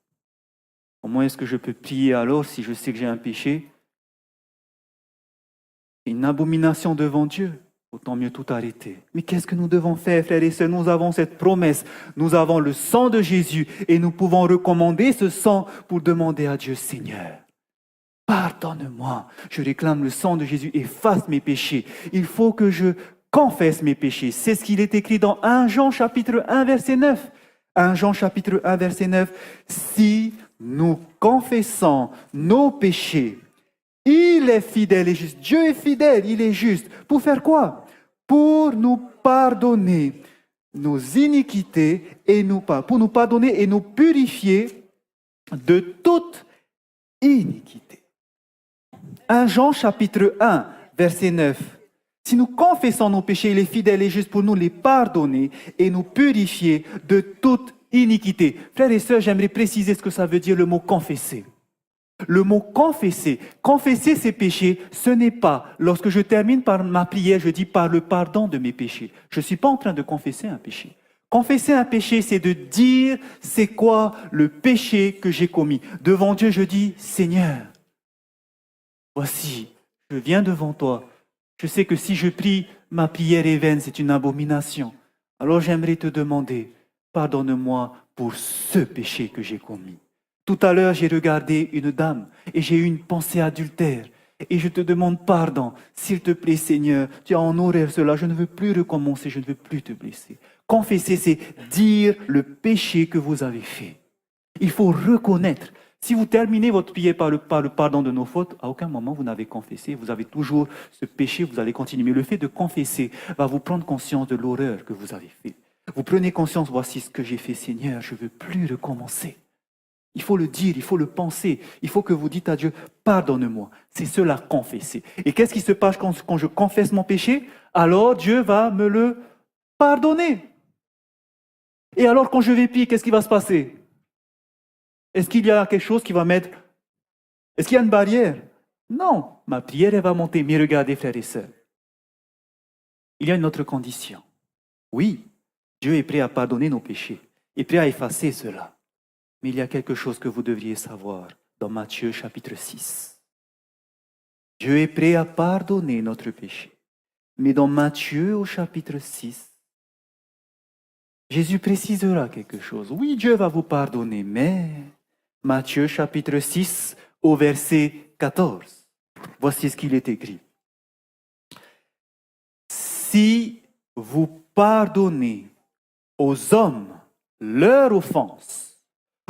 Comment est-ce que je peux prier alors si je sais que j'ai un péché? Une abomination devant Dieu. Autant mieux tout arrêter. Mais qu'est-ce que nous devons faire, frères et sœurs? Nous avons cette promesse. Nous avons le sang de Jésus et nous pouvons recommander ce sang pour demander à Dieu, Seigneur, pardonne-moi. Je réclame le sang de Jésus, efface mes péchés. Il faut que je confesse mes péchés. C'est ce qu'il est écrit dans 1 Jean chapitre 1 verset 9. 1 Jean chapitre 1 verset 9. Si nous confessons nos péchés, il est fidèle et juste. Dieu est fidèle, il est juste. Pour faire quoi? Pour nous pardonner nos iniquités et pour nous pardonner et nous purifier de toute iniquité. 1 Jean chapitre 1, verset 9. Si nous confessons nos péchés, il est fidèle et juste pour nous les pardonner et nous purifier de toute iniquité. Frères et sœurs, j'aimerais préciser ce que ça veut dire le mot confesser. Le mot confesser ses péchés, ce n'est pas, lorsque je termine par ma prière, je dis par le pardon de mes péchés. Je ne suis pas en train de confesser un péché. Confesser un péché, c'est de dire c'est quoi le péché que j'ai commis. Devant Dieu, je dis, Seigneur, voici, je viens devant toi. Je sais que si je prie, ma prière est vaine, c'est une abomination. Alors j'aimerais te demander, pardonne-moi pour ce péché que j'ai commis. Tout à l'heure, j'ai regardé une dame et j'ai eu une pensée adultère. Et je te demande pardon. S'il te plaît, Seigneur, tu as en horreur cela. Je ne veux plus recommencer, je ne veux plus te blesser. Confesser, c'est dire le péché que vous avez fait. Il faut reconnaître. Si vous terminez votre prière par le pardon de nos fautes, à aucun moment vous n'avez confessé. Vous avez toujours ce péché, vous allez continuer. Mais le fait de confesser va vous prendre conscience de l'horreur que vous avez fait. Vous prenez conscience, voici ce que j'ai fait, Seigneur, je ne veux plus recommencer. Il faut le dire, il faut le penser. Il faut que vous dites à Dieu, pardonne-moi. C'est cela, confesser. Et qu'est-ce qui se passe quand je confesse mon péché? Alors Dieu va me le pardonner. Et alors quand je vais prier, qu'est-ce qui va se passer? Est-ce qu'il y a quelque chose qui va mettre... Est-ce qu'il y a une barrière? Non, ma prière elle va monter. Mais regardez, frères et sœurs, il y a une autre condition. Oui, Dieu est prêt à pardonner nos péchés, est prêt à effacer cela. Mais il y a quelque chose que vous devriez savoir dans Matthieu chapitre 6. Dieu est prêt à pardonner notre péché. Mais dans Matthieu au chapitre 6, Jésus précisera quelque chose. Oui, Dieu va vous pardonner, mais Matthieu chapitre 6 au verset 14. Voici ce qu'il est écrit. Si vous pardonnez aux hommes leur offense,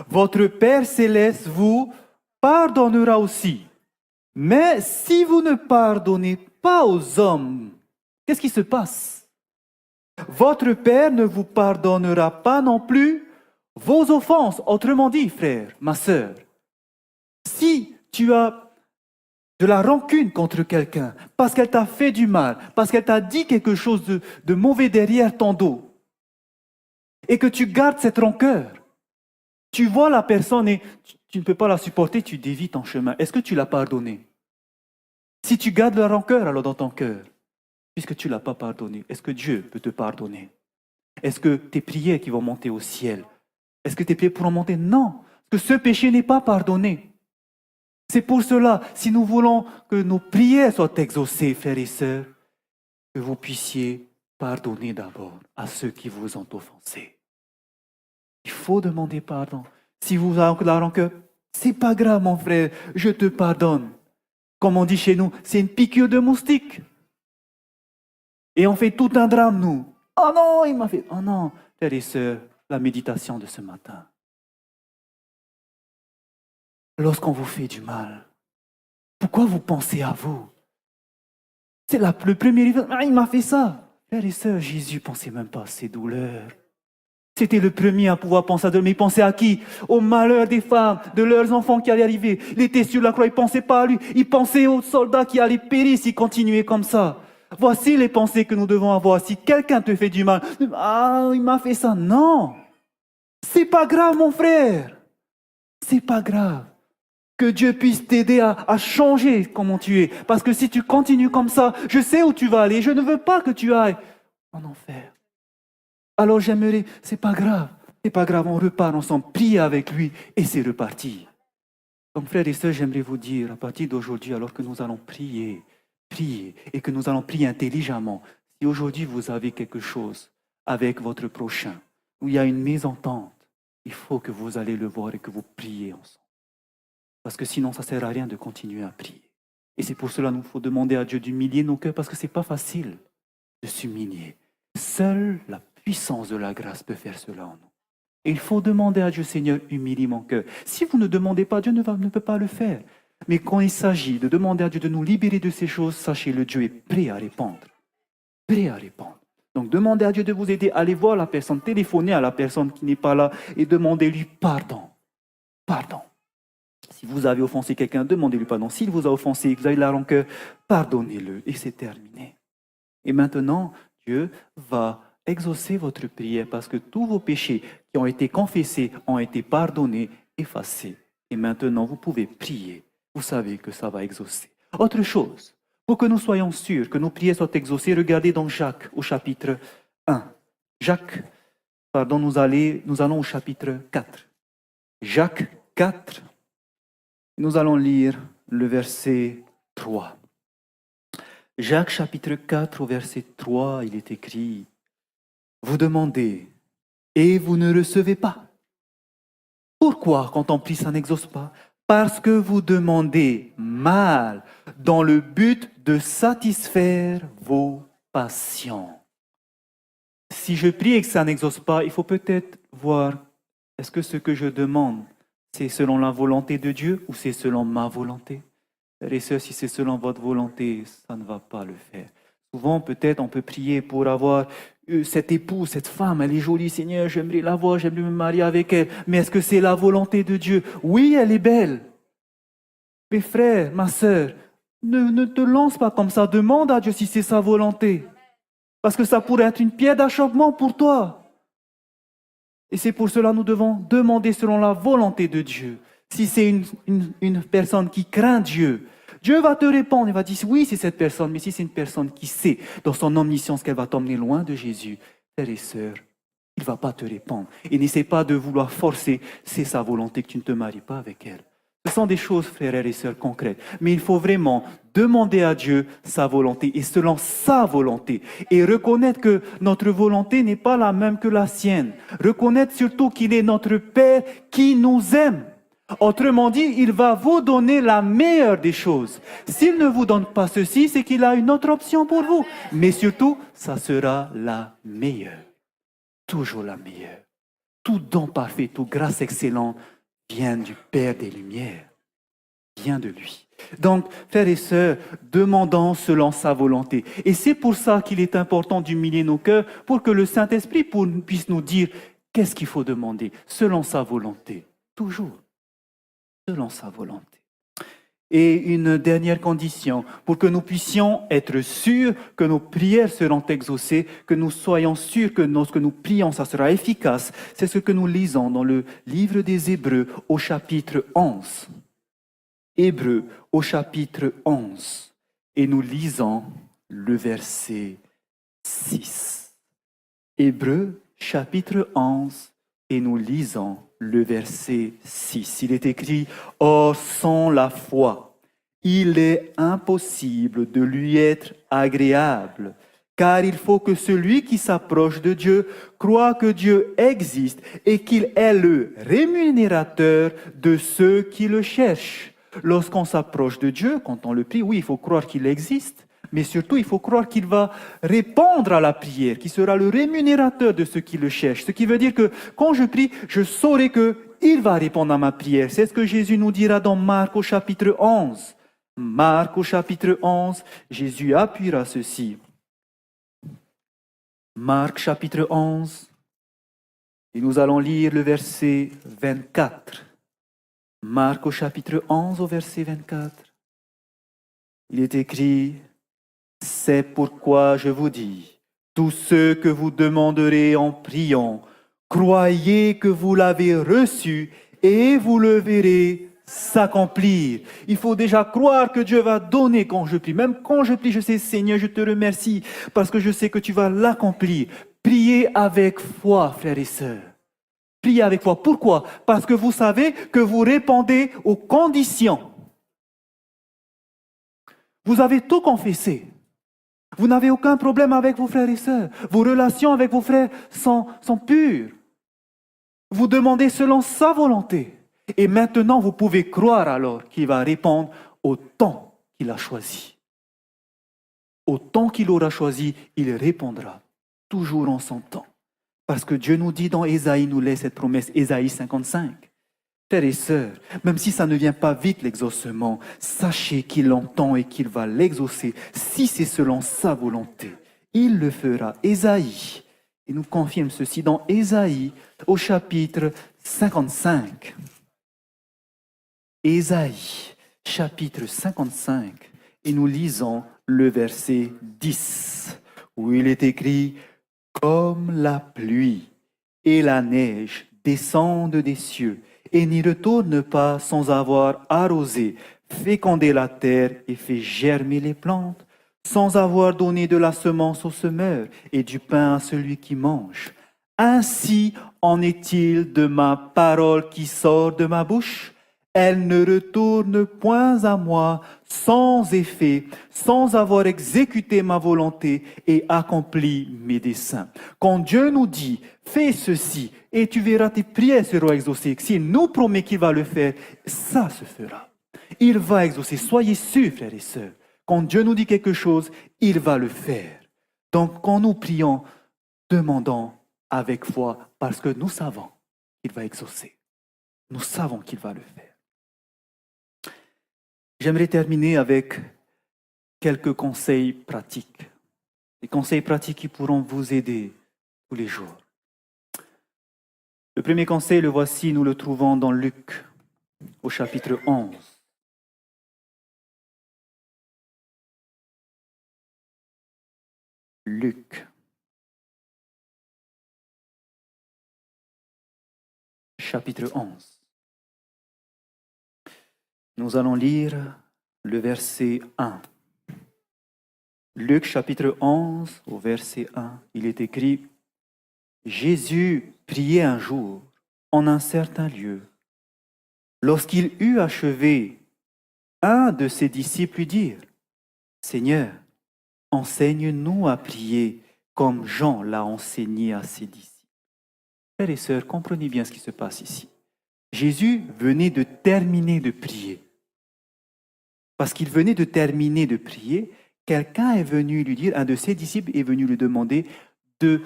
votre Père céleste vous pardonnera aussi. Mais si vous ne pardonnez pas aux hommes, qu'est-ce qui se passe? Votre Père ne vous pardonnera pas non plus vos offenses. Autrement dit, frère, ma sœur, si tu as de la rancune contre quelqu'un, parce qu'elle t'a fait du mal, parce qu'elle t'a dit quelque chose de mauvais derrière ton dos, et que tu gardes cette rancœur, tu vois la personne et tu ne peux pas la supporter, tu dévies ton chemin. Est-ce que tu l'as pardonné? Si tu gardes la rancœur alors dans ton cœur, puisque tu ne l'as pas pardonné, est-ce que Dieu peut te pardonner? Est-ce que tes prières qui vont monter au ciel, est-ce que tes prières pourront monter? Non, parce que ce péché n'est pas pardonné. C'est pour cela, si nous voulons que nos prières soient exaucées, frères et sœurs, que vous puissiez pardonner d'abord à ceux qui vous ont offensés. Il faut demander pardon. Si vous avez la rancœur, c'est pas grave, mon frère, je te pardonne. Comme on dit chez nous, c'est une piqûre de moustique. Et on fait tout un drame, nous. Oh non, il m'a fait... Oh non, frères et sœurs, la méditation de ce matin. Lorsqu'on vous fait du mal, pourquoi vous pensez à vous? C'est le premier réveil. Ah, il m'a fait ça. Frères et sœurs, Jésus ne pensait même pas à ses douleurs. C'était le premier à pouvoir penser à Dieu. Mais il pensait à qui? Au malheur des femmes, de leurs enfants qui allaient arriver. Il était sur la croix, il ne pensait pas à lui. Il pensait aux soldats qui allaient périr s'il continuait comme ça. Voici les pensées que nous devons avoir. Si quelqu'un te fait du mal, ah, il m'a fait ça. Non, c'est pas grave, mon frère. C'est pas grave. Que Dieu puisse t'aider à changer comment tu es. Parce que si tu continues comme ça, je sais où tu vas aller. Je ne veux pas que tu ailles en enfer. Alors j'aimerais, c'est pas grave, on repart ensemble, prier avec lui et c'est reparti. Donc frères et sœurs, j'aimerais vous dire, à partir d'aujourd'hui, alors que nous allons prier et que nous allons prier intelligemment, si aujourd'hui vous avez quelque chose avec votre prochain, où il y a une mésentente, il faut que vous allez le voir et que vous priez ensemble. Parce que sinon, ça ne sert à rien de continuer à prier. Et c'est pour cela qu'il nous faut demander à Dieu d'humilier nos cœurs, parce que ce n'est pas facile de s'humilier. Seule la puissance de la grâce peut faire cela en nous. Et il faut demander à Dieu, Seigneur, humilie mon cœur. Si vous ne demandez pas, Dieu ne peut pas le faire. Mais quand il s'agit de demander à Dieu de nous libérer de ces choses, sachez-le, Dieu est prêt à répondre. Prêt à répondre. Donc demandez à Dieu de vous aider. Allez voir la personne, téléphonez à la personne qui n'est pas là et demandez-lui pardon. Pardon. Si vous avez offensé quelqu'un, demandez-lui pardon. S'il vous a offensé, que vous avez la rancœur, pardonnez-le et c'est terminé. Et maintenant, Dieu va exaucer votre prière parce que tous vos péchés qui ont été confessés ont été pardonnés, effacés. Et maintenant, vous pouvez prier. Vous savez que ça va exaucer. Autre chose, pour que nous soyons sûrs que nos prières soient exaucées, regardez dans Jacques au chapitre 1. Nous allons au chapitre 4. Jacques 4, nous allons lire le verset 3. Jacques chapitre 4 au verset 3, il est écrit « Vous demandez et vous ne recevez pas. Pourquoi quand on prie ça n'exauce pas? Parce que vous demandez mal dans le but de satisfaire vos passions. » Si je prie et que ça n'exauce pas, il faut peut-être voir, est-ce que ce que je demande, c'est selon la volonté de Dieu ou c'est selon ma volonté? Frères et sœurs, si c'est selon votre volonté, ça ne va pas le faire. Souvent, peut-être, on peut prier pour avoir cette épouse, cette femme, elle est jolie, Seigneur, j'aimerais la voir, j'aimerais me marier avec elle. Mais est-ce que c'est la volonté de Dieu? Oui, elle est belle. Mais frère, ma sœur, ne te lance pas comme ça. Demande à Dieu si c'est sa volonté. Parce que ça pourrait être une pierre d'achoppement pour toi. Et c'est pour cela que nous devons demander selon la volonté de Dieu. Si c'est une personne qui craint Dieu, Dieu va te répondre. Il va dire, oui, c'est cette personne. Mais si c'est une personne qui sait dans son omniscience qu'elle va t'emmener loin de Jésus, frères et sœurs, il ne va pas te répondre. Et n'essaie pas de vouloir forcer. C'est sa volonté que tu ne te maries pas avec elle. Ce sont des choses, frères et sœurs, concrètes. Mais il faut vraiment demander à Dieu sa volonté et selon sa volonté. Et reconnaître que notre volonté n'est pas la même que la sienne. Reconnaître surtout qu'il est notre Père qui nous aime. Autrement dit, il va vous donner la meilleure des choses. S'il ne vous donne pas ceci, c'est qu'il a une autre option pour vous. Mais surtout, ça sera la meilleure. Toujours la meilleure. Tout don parfait, toute grâce excellente vient du Père des Lumières. Vient de lui. Donc, frères et sœurs, demandons selon sa volonté. Et c'est pour ça qu'il est important d'humilier nos cœurs, pour que le Saint-Esprit puisse nous dire qu'est-ce qu'il faut demander, selon sa volonté. Toujours. Selon sa volonté. Et une dernière condition, pour que nous puissions être sûrs que nos prières seront exaucées, que nous soyons sûrs que lorsque nous prions, ça sera efficace, c'est ce que nous lisons dans le livre des Hébreux au chapitre 11. Hébreux au chapitre 11. Et nous lisons le verset 6. Hébreux chapitre 11 et nous lisons le verset 6. Il est écrit « Or, sans la foi, il est impossible de lui être agréable, car il faut que celui qui s'approche de Dieu croit que Dieu existe et qu'il est le rémunérateur de ceux qui le cherchent. » Lorsqu'on s'approche de Dieu, quand on le prie, oui, il faut croire qu'il existe, mais surtout, il faut croire qu'il va répondre à la prière, qu'il sera le rémunérateur de ceux qui le cherchent. Ce qui veut dire que quand je prie, je saurai qu'il va répondre à ma prière. C'est ce que Jésus nous dira dans Marc au chapitre 11. Marc au chapitre 11, Jésus appuiera ceci. Marc chapitre 11, et nous allons lire le verset 24. Marc au chapitre 11 au verset 24. Il est écrit... C'est pourquoi je vous dis, tout ce que vous demanderez en priant, croyez que vous l'avez reçu et vous le verrez s'accomplir. Il faut déjà croire que Dieu va donner quand je prie. Même quand je prie, je sais, Seigneur, je te remercie parce que je sais que tu vas l'accomplir. Priez avec foi, frères et sœurs. Priez avec foi. Pourquoi? Parce que vous savez que vous répondez aux conditions. Vous avez tout confessé. Vous n'avez aucun problème avec vos frères et sœurs. Vos relations avec vos frères sont pures. Vous demandez selon sa volonté. Et maintenant, vous pouvez croire alors qu'il va répondre au temps qu'il a choisi. Au temps qu'il aura choisi, il répondra. Toujours en son temps. Parce que Dieu nous dit dans Ésaïe, nous laisse cette promesse, Ésaïe 55. Frères et sœurs, même si ça ne vient pas vite l'exaucement, sachez qu'il entend et qu'il va l'exaucer si c'est selon sa volonté. il le fera. Ésaïe, il nous confirme ceci dans Ésaïe au chapitre 55. Ésaïe, chapitre 55, et nous lisons le verset 10, où il est écrit « Comme la pluie et la neige descendent des cieux, et n'y retournent pas sans avoir arrosé, fécondé la terre et fait germer les plantes, sans avoir donné de la semence au semeur et du pain à celui qui mange. Ainsi en est-il de ma parole qui sort de ma bouche. Elle ne retourne point à moi sans effet, sans avoir exécuté ma volonté et accompli mes desseins. » Quand Dieu nous dit « fais ceci et tu verras tes prières seront exaucées », s'il nous promet qu'il va le faire, ça se fera. Il va exaucer. Soyez sûrs, frères et sœurs. Quand Dieu nous dit quelque chose, il va le faire. Donc quand nous prions, demandons avec foi parce que nous savons qu'il va exaucer. Nous savons qu'il va le faire. J'aimerais terminer avec quelques conseils pratiques. Des conseils pratiques qui pourront vous aider tous les jours. Le premier conseil, le voici, nous le trouvons dans Luc, au chapitre 11. Luc, chapitre 11. Nous allons lire le verset 1. Luc chapitre 11 au verset 1, il est écrit « Jésus priait un jour en un certain lieu. Lorsqu'il eut achevé, un de ses disciples lui dit « Seigneur, enseigne-nous à prier comme Jean l'a enseigné à ses disciples. » Frères et sœurs, comprenez bien ce qui se passe ici. Jésus venait de terminer de prier. Parce qu'il venait de terminer de prier, quelqu'un est venu lui dire, un de ses disciples est venu lui demander de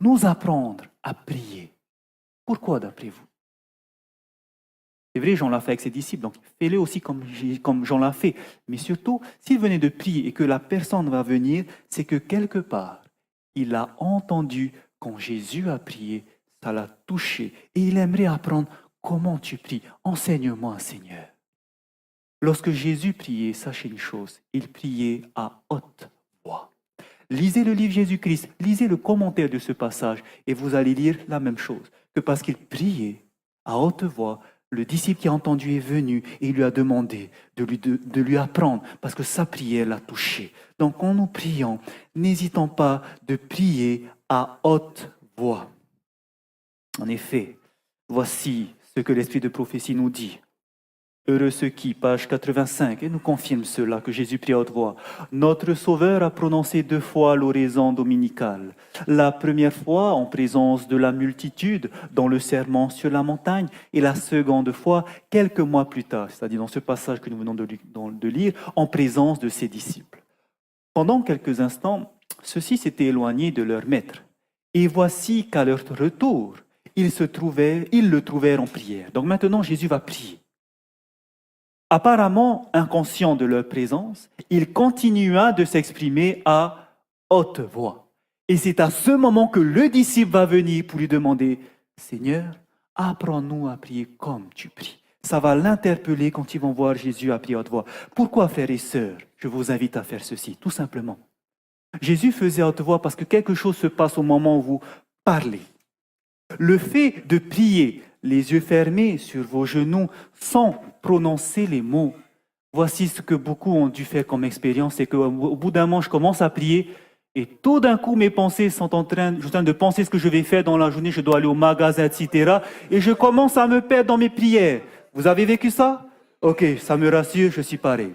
nous apprendre à prier. Pourquoi d'après vous? C'est vrai, Jean l'a fait avec ses disciples, donc fais-le aussi comme Jean l'a fait. Mais surtout, s'il venait de prier et que la personne va venir, c'est que quelque part, il a entendu quand Jésus a prié, ça l'a touché. Et il aimerait apprendre comment tu pries. Enseigne-moi, Seigneur. Lorsque Jésus priait, sachez une chose, il priait à haute voix. Lisez le livre Jésus-Christ, lisez le commentaire de ce passage et vous allez lire la même chose. Que parce qu'il priait à haute voix, le disciple qui a entendu est venu et il lui a demandé de lui apprendre parce que sa prière l'a touché. Donc quand nous prions, n'hésitons pas de prier à haute voix. En effet, voici ce que l'esprit de prophétie nous dit. Heureux ceux qui, page 85, et nous confirme cela, que Jésus prie à haute voix. Notre Sauveur a prononcé 2 fois l'oraison dominicale. La première fois en présence de la multitude dans le sermon sur la montagne et la seconde fois quelques mois plus tard, c'est-à-dire dans ce passage que nous venons de lire, en présence de ses disciples. Pendant quelques instants, ceux-ci s'étaient éloignés de leur maître. Et voici qu'à leur retour, ils le trouvèrent en prière. Donc maintenant, Jésus va prier. Apparemment inconscient de leur présence, il continua de s'exprimer à haute voix. Et c'est à ce moment que le disciple va venir pour lui demander « Seigneur, apprends-nous à prier comme tu pries. » Ça va l'interpeller quand ils vont voir Jésus à prier à haute voix. Pourquoi, frères et sœurs, je vous invite à faire ceci, tout simplement. Jésus faisait à haute voix parce que quelque chose se passe au moment où vous parlez. Le fait de prier les yeux fermés sur vos genoux sans prononcer les mots. Voici ce que beaucoup ont dû faire comme expérience, c'est qu'au bout d'un moment, je commence à prier et tout d'un coup, mes pensées sont je suis en train de penser ce que je vais faire dans la journée, je dois aller au magasin, etc. Et je commence à me perdre dans mes prières. Vous avez vécu ça? Ok, ça me rassure, je suis pareil.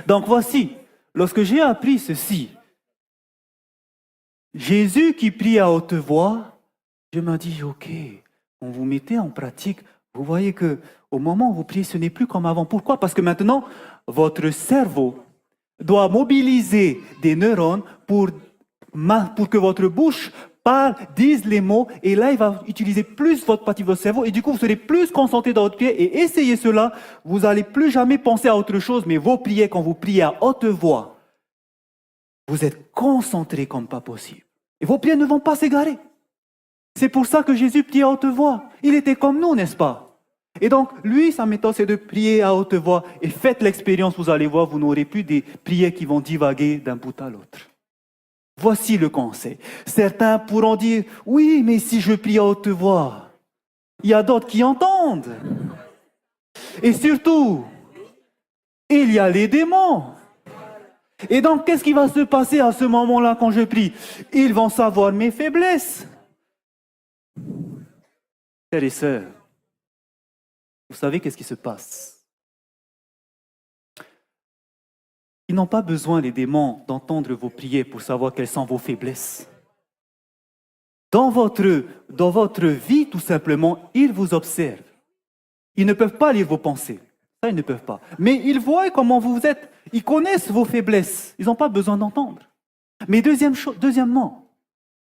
Donc voici, lorsque j'ai appris ceci, Jésus qui prie à haute voix, je me dis, ok, quand vous mettez en pratique, vous voyez que au moment où vous priez, ce n'est plus comme avant. Pourquoi? Parce que maintenant, votre cerveau doit mobiliser des neurones pour que votre bouche parle, dise les mots, et là, il va utiliser plus votre partie de votre cerveau, et du coup, vous serez plus concentré dans votre prière, et essayez cela, vous n'allez plus jamais penser à autre chose, mais vos prières, quand vous priez à haute voix, Vous êtes concentrés comme pas possible. Et vos prières ne vont pas s'égarer. C'est pour ça que Jésus priait à haute voix. Il était comme nous, n'est-ce pas? Et donc, lui, sa méthode, c'est de prier à haute voix. Et faites l'expérience, vous allez voir, vous n'aurez plus des prières qui vont divaguer d'un bout à l'autre. Voici le conseil. Certains pourront dire, oui, mais si je prie à haute voix, il y a d'autres qui entendent. Et surtout, il y a les démons. Et donc, qu'est-ce qui va se passer à ce moment-là quand je prie? Ils vont savoir mes faiblesses. Frères et sœurs, vous savez qu'est-ce qui se passe? Ils n'ont pas besoin, les démons, d'entendre vos prières pour savoir quelles sont vos faiblesses. Dans votre vie, tout simplement, ils vous observent. Ils ne peuvent pas lire vos pensées. Ça, ils ne peuvent pas. Mais ils voient comment vous êtes. Ils connaissent vos faiblesses. Ils n'ont pas besoin d'entendre. Mais deuxièmement,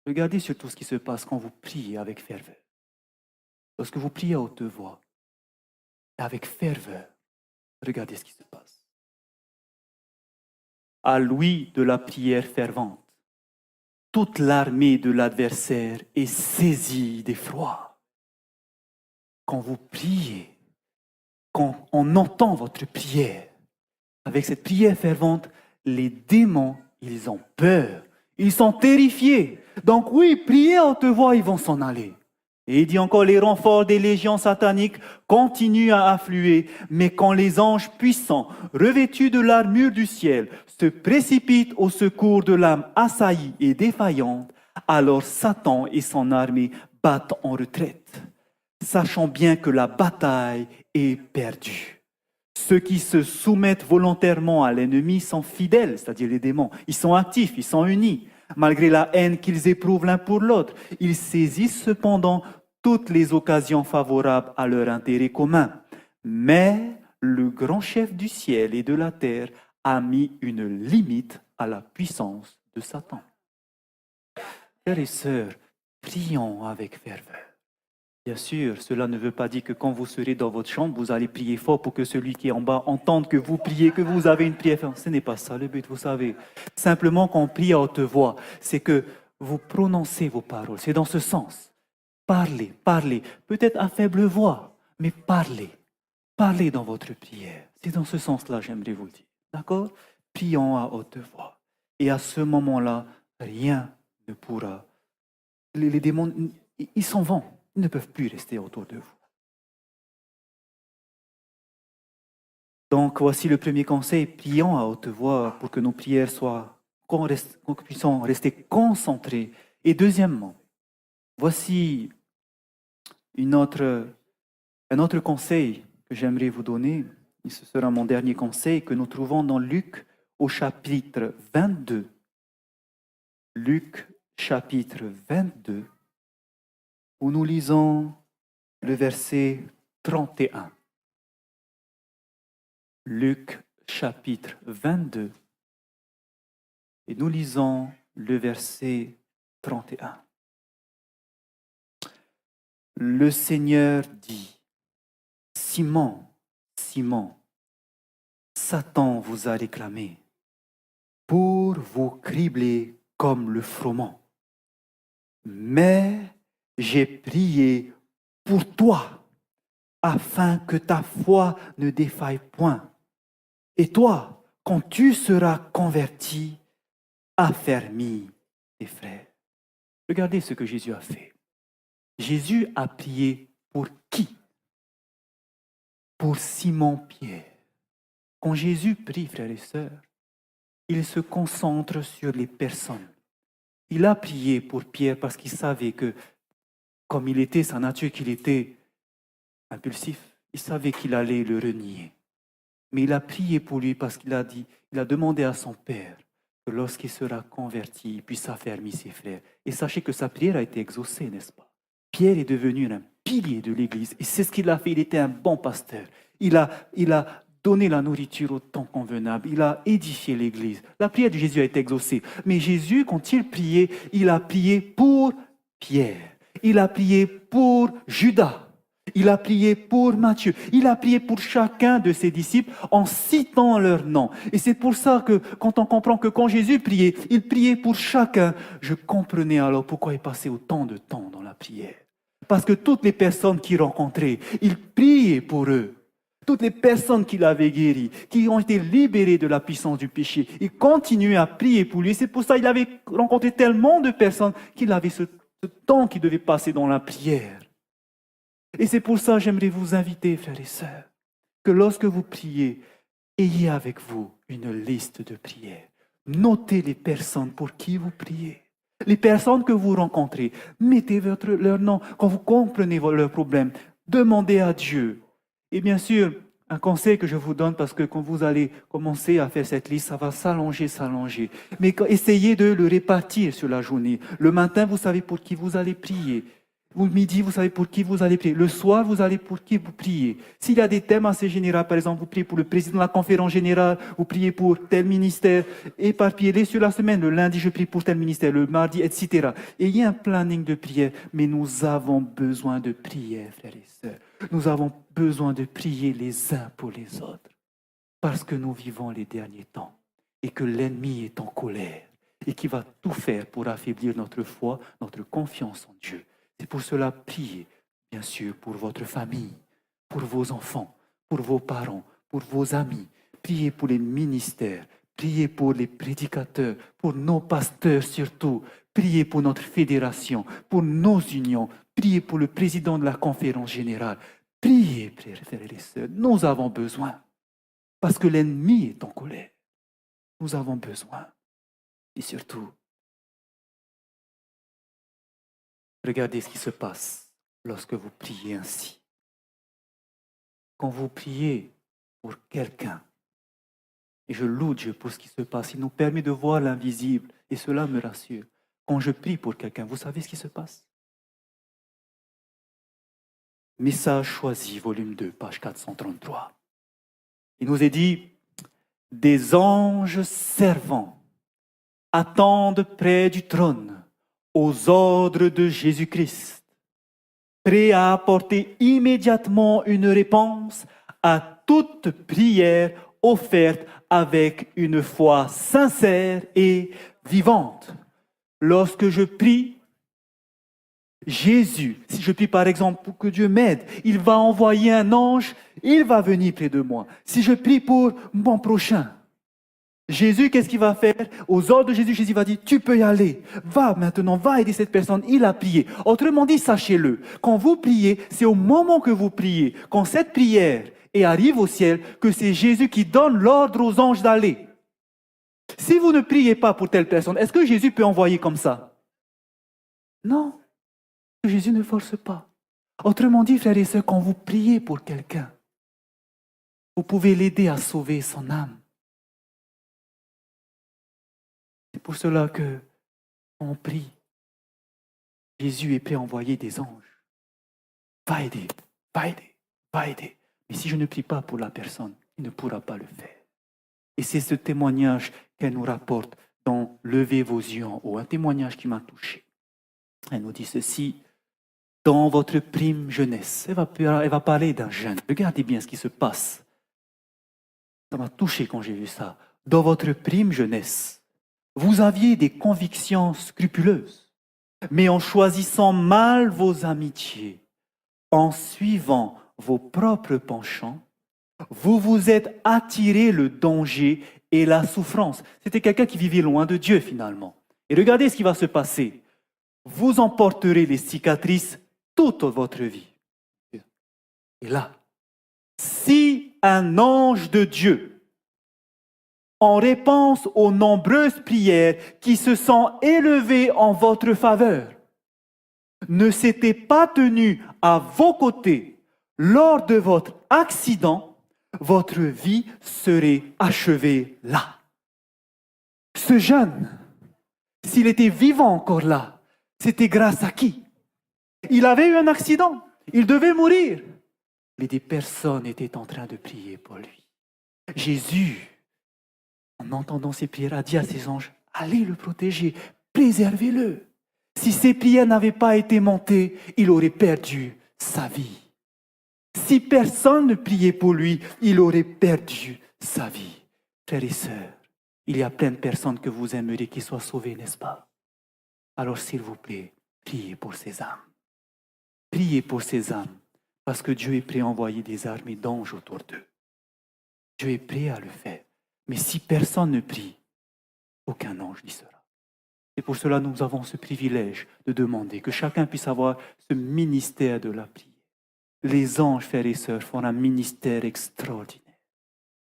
regardez surtout ce qui se passe quand vous priez avec ferveur. Lorsque vous priez à haute voix, avec ferveur, regardez ce qui se passe. À l'ouïe de la prière fervente, toute l'armée de l'adversaire est saisie d'effroi. Quand vous priez, quand on entend votre prière, avec cette prière fervente, les démons, ils ont peur, ils sont terrifiés. Donc oui, priez à haute voix, ils vont s'en aller. Et il dit encore, les renforts des légions sataniques continuent à affluer, mais quand les anges puissants, revêtus de l'armure du ciel, se précipitent au secours de l'âme assaillie et défaillante, alors Satan et son armée battent en retraite, sachant bien que la bataille est perdue. Ceux qui se soumettent volontairement à l'ennemi sont fidèles, c'est-à-dire les démons. Ils sont actifs, ils sont unis. Malgré la haine qu'ils éprouvent l'un pour l'autre, ils saisissent cependant toutes les occasions favorables à leur intérêt commun. Mais le grand chef du ciel et de la terre a mis une limite à la puissance de Satan. Frères et sœurs, prions avec ferveur. Bien sûr, cela ne veut pas dire que quand vous serez dans votre chambre, vous allez prier fort pour que celui qui est en bas entende que vous priez, que vous avez une prière fervente. Ce n'est pas ça le but, vous savez. Simplement, quand on prie à haute voix, c'est que vous prononcez vos paroles. C'est dans ce sens. Parlez, parlez. Peut-être à faible voix, mais parlez. Parlez dans votre prière. C'est dans ce sens-là, j'aimerais vous le dire. D'accord? Prions à haute voix. Et à ce moment-là, rien ne pourra. Les démons, ils s'en vont. Ils ne peuvent plus rester autour de vous. Donc, voici le premier conseil. Prions à haute voix pour que nos prières soient, qu'on puissions rester concentrés. Et deuxièmement, voici un autre conseil que j'aimerais vous donner. Et ce sera mon dernier conseil que nous trouvons dans Luc au chapitre 22. Luc chapitre 22. Où nous lisons le verset 31. Luc chapitre 22. Et nous lisons le verset 31. Le Seigneur dit, Simon, Simon, Satan vous a réclamé pour vous cribler comme le froment. Mais j'ai prié pour toi, afin que ta foi ne défaille point. Et toi, quand tu seras converti, affermis tes frères. Regardez ce que Jésus a fait. Jésus a prié pour qui? Pour Simon-Pierre. Quand Jésus prie, frères et sœurs, il se concentre sur les personnes. Il a prié pour Pierre parce qu'il savait que comme il était, sa nature qu'il était impulsif, il savait qu'il allait le renier. Mais il a prié pour lui parce qu'il a demandé à son Père que lorsqu'il sera converti, il puisse affermir ses frères. Et sachez que sa prière a été exaucée, n'est-ce pas? Pierre est devenu un pilier de l'Église. Et c'est ce qu'il a fait. Il était un bon pasteur. Il a donné la nourriture au temps convenable. Il a édifié l'Église. La prière de Jésus a été exaucée. Mais Jésus, quand il priait, il a prié pour Pierre. Il a prié pour Judas. il a prié pour Matthieu, il a prié pour chacun de ses disciples en citant leur nom. Et c'est pour ça que quand on comprend que quand Jésus priait, il priait pour chacun, je comprenais alors pourquoi il passait autant de temps dans la prière. Parce que toutes les personnes qu'il rencontrait, il priait pour eux. Toutes les personnes qu'il avait guéries, qui ont été libérées de la puissance du péché, il continuait à prier pour lui. C'est pour ça qu'il avait rencontré tellement de personnes qu'il avait ce temps qu'il devait passer dans la prière. Et c'est pour ça que j'aimerais vous inviter, frères et sœurs, que lorsque vous priez, ayez avec vous une liste de prières. Notez les personnes pour qui vous priez. Les personnes que vous rencontrez, mettez leur nom. Quand vous comprenez leurs problèmes, demandez à Dieu. Et bien sûr, un conseil que je vous donne, parce que quand vous allez commencer à faire cette liste, ça va s'allonger. Mais essayez de le répartir sur la journée. Le matin, vous savez pour qui vous allez prier. Le midi, vous savez pour qui vous allez prier. Le soir, vous allez pour qui vous priez. S'il y a des thèmes assez généraux, par exemple, vous priez pour le président de la conférence générale, vous priez pour tel ministère, éparpillez-les sur la semaine. Le lundi, je prie pour tel ministère, le mardi, etc. Ayez un planning de prière, mais nous avons besoin de prière, frères et sœurs. Nous avons besoin de prier les uns pour les autres, parce que nous vivons les derniers temps et que l'ennemi est en colère et qui va tout faire pour affaiblir notre foi, notre confiance en Dieu. C'est pour cela, priez, bien sûr, pour votre famille, pour vos enfants, pour vos parents, pour vos amis. Priez pour les ministères, priez pour les prédicateurs, pour nos pasteurs surtout. Priez pour notre fédération, pour nos unions. Priez pour le président de la conférence générale. Priez, frères et sœurs, nous avons besoin. Parce que l'ennemi est en colère. Nous avons besoin. Et surtout, regardez ce qui se passe lorsque vous priez ainsi. Quand vous priez pour quelqu'un, et je loue Dieu pour ce qui se passe, il nous permet de voir l'invisible, et cela me rassure. Quand je prie pour quelqu'un, vous savez ce qui se passe? Message choisi, volume 2, page 433. Il nous est dit, des anges servants attendent près du trône aux ordres de Jésus-Christ, prêts à apporter immédiatement une réponse à toute prière offerte avec une foi sincère et vivante. Lorsque je prie, Jésus, si je prie par exemple pour que Dieu m'aide, il va envoyer un ange, il va venir près de moi. Si je prie pour mon prochain, Jésus, qu'est-ce qu'il va faire? Aux ordres de Jésus, Jésus va dire, tu peux y aller. Va maintenant, va aider cette personne. Il a prié. Autrement dit, sachez-le, quand vous priez, c'est au moment que vous priez, quand cette prière arrive au ciel, que c'est Jésus qui donne l'ordre aux anges d'aller. Si vous ne priez pas pour telle personne, est-ce que Jésus peut envoyer comme ça? Non. Jésus ne force pas. Autrement dit, frères et sœurs, quand vous priez pour quelqu'un, vous pouvez l'aider à sauver son âme. C'est pour cela que quand on prie, Jésus est prêt à envoyer des anges. Va aider, va aider, va aider. Mais si je ne prie pas pour la personne, il ne pourra pas le faire. Et c'est ce témoignage qu'elle nous rapporte dans Levez vos yeux en haut, un témoignage qui m'a touché. Elle nous dit ceci, dans votre prime jeunesse. Elle va parler d'un jeune. Regardez bien ce qui se passe. Ça m'a touché quand j'ai vu ça. Dans votre prime jeunesse, vous aviez des convictions scrupuleuses, mais en choisissant mal vos amitiés, en suivant vos propres penchants, vous vous êtes attiré le danger et la souffrance. C'était quelqu'un qui vivait loin de Dieu finalement. Et regardez ce qui va se passer. Vous en porterez les cicatrices toute votre vie. Et là, si un ange de Dieu, en réponse aux nombreuses prières qui se sont élevées en votre faveur, ne s'était pas tenu à vos côtés lors de votre accident, votre vie serait achevée là. Ce jeune, s'il était vivant encore là, c'était grâce à qui? Il avait eu un accident, il devait mourir. Mais des personnes étaient en train de prier pour lui. Jésus, en entendant ces prières, a dit à ses anges, allez le protéger, préservez-le. Si ces prières n'avaient pas été montées, il aurait perdu sa vie. Si personne ne priait pour lui, il aurait perdu sa vie. Frères et sœurs, il y a plein de personnes que vous aimeriez qu'ils soient sauvés, n'est-ce pas? Alors s'il vous plaît, priez pour ces âmes. Priez pour ces âmes, parce que Dieu est prêt à envoyer des armées d'anges autour d'eux. Dieu est prêt à le faire. Mais si personne ne prie, aucun ange n'y sera. Et pour cela, nous avons ce privilège de demander que chacun puisse avoir ce ministère de la prière. Les anges, frères et sœurs, font un ministère extraordinaire.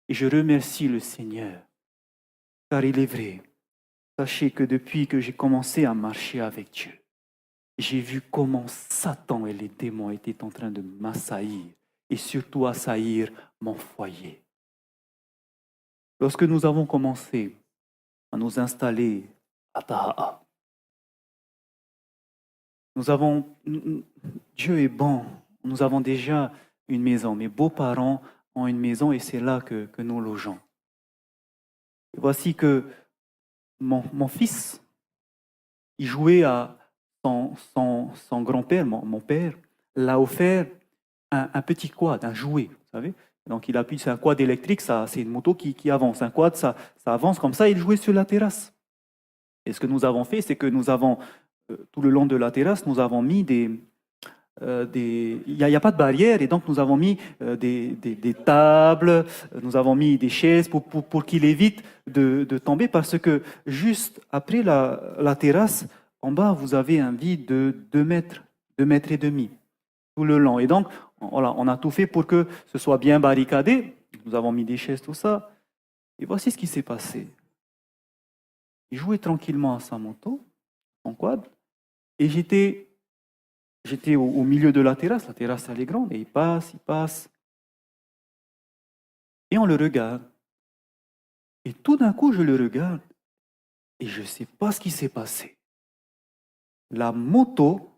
Et je remercie le Seigneur, car il est vrai. Sachez que depuis que j'ai commencé à marcher avec Dieu, j'ai vu comment Satan et les démons étaient en train de m'assaillir et surtout assaillir mon foyer. Lorsque nous avons commencé à nous installer à Taha, Dieu est bon, nous avons déjà une maison. Mes beaux-parents ont une maison et c'est là que nous logeons. Et voici que mon fils, il jouait à son grand-père, mon père, l'a offert un petit quad, un jouet, vous savez. Donc il appuie sur un quad électrique, c'est une moto qui avance. Un quad, ça avance comme ça, il jouait sur la terrasse. Et ce que nous avons fait, c'est que nous avons, tout le long de la terrasse, nous avons mis il n'y a pas de barrière, et donc nous avons mis des tables, nous avons mis des chaises pour qu'il évite de tomber, parce que juste après la terrasse, en bas, vous avez un vide de 2 mètres et demi, tout le long. Et donc, voilà, on a tout fait pour que ce soit bien barricadé. Nous avons mis des chaises, tout ça. Et voici ce qui s'est passé. Il jouait tranquillement à sa moto, en quad, et j'étais au milieu de la terrasse. La terrasse, elle est grande, et il passe. Et on le regarde. Et tout d'un coup, je le regarde, et je ne sais pas ce qui s'est passé. La moto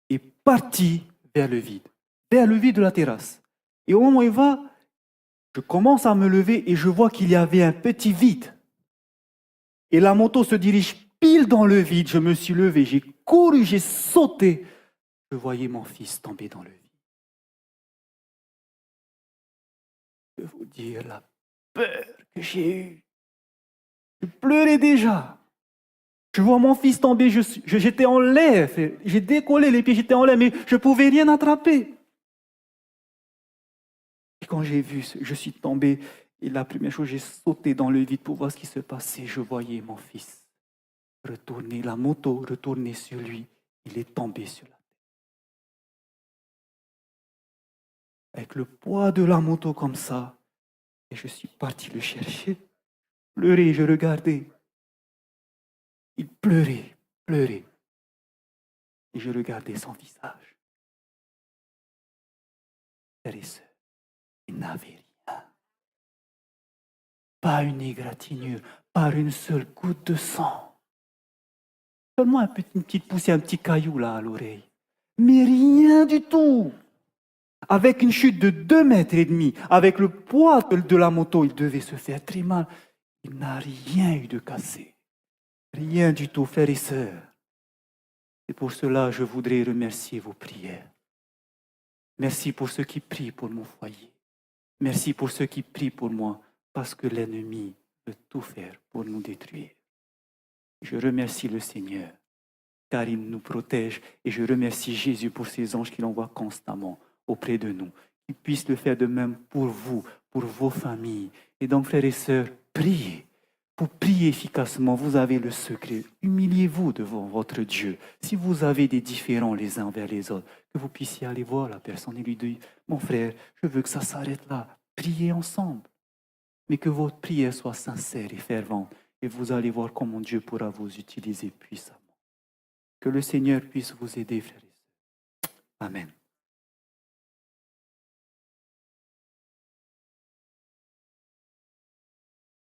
est partie vers le vide de la terrasse. Et au moment où il va, je commence à me lever et je vois qu'il y avait un petit vide. Et la moto se dirige pile dans le vide. Je me suis levé, j'ai couru, j'ai sauté. Je voyais mon fils tomber dans le vide. Je peux vous dire la peur que j'ai eue. Je pleurais déjà. Je vois mon fils tomber, j'étais en l'air. J'ai décollé les pieds, j'étais en l'air, mais je ne pouvais rien attraper. Et quand j'ai vu, je suis tombé, et la première chose, j'ai sauté dans le vide pour voir ce qui se passait. Je voyais mon fils retourner, la moto retourner sur lui. Il est tombé sur la tête. Avec le poids de la moto comme ça, et je suis parti le chercher. Pleurer, je regardais. Il pleurait. Et je regardais son visage. Frères et sœurs, il n'avait rien. Pas une égratignure, pas une seule goutte de sang. Seulement une petite poussée, un petit caillou là à l'oreille. Mais rien du tout. Avec une chute de 2 mètres et demi, avec le poids de la moto, il devait se faire très mal. Il n'a rien eu de cassé. Rien du tout, frères et sœurs. Et pour cela, je voudrais remercier vos prières. Merci pour ceux qui prient pour mon foyer. Merci pour ceux qui prient pour moi, parce que l'ennemi veut tout faire pour nous détruire. Je remercie le Seigneur, car il nous protège, et je remercie Jésus pour ses anges qu'il envoie constamment auprès de nous. Qu'il puisse le faire de même pour vous, pour vos familles. Et donc, frères et sœurs, priez. Pour prier efficacement, vous avez le secret. Humiliez-vous devant votre Dieu. Si vous avez des différends les uns vers les autres, que vous puissiez aller voir la personne et lui dire, mon frère, je veux que ça s'arrête là. Priez ensemble. Mais que votre prière soit sincère et fervente. Et vous allez voir comment Dieu pourra vous utiliser puissamment. Que le Seigneur puisse vous aider, frères et sœurs. Amen.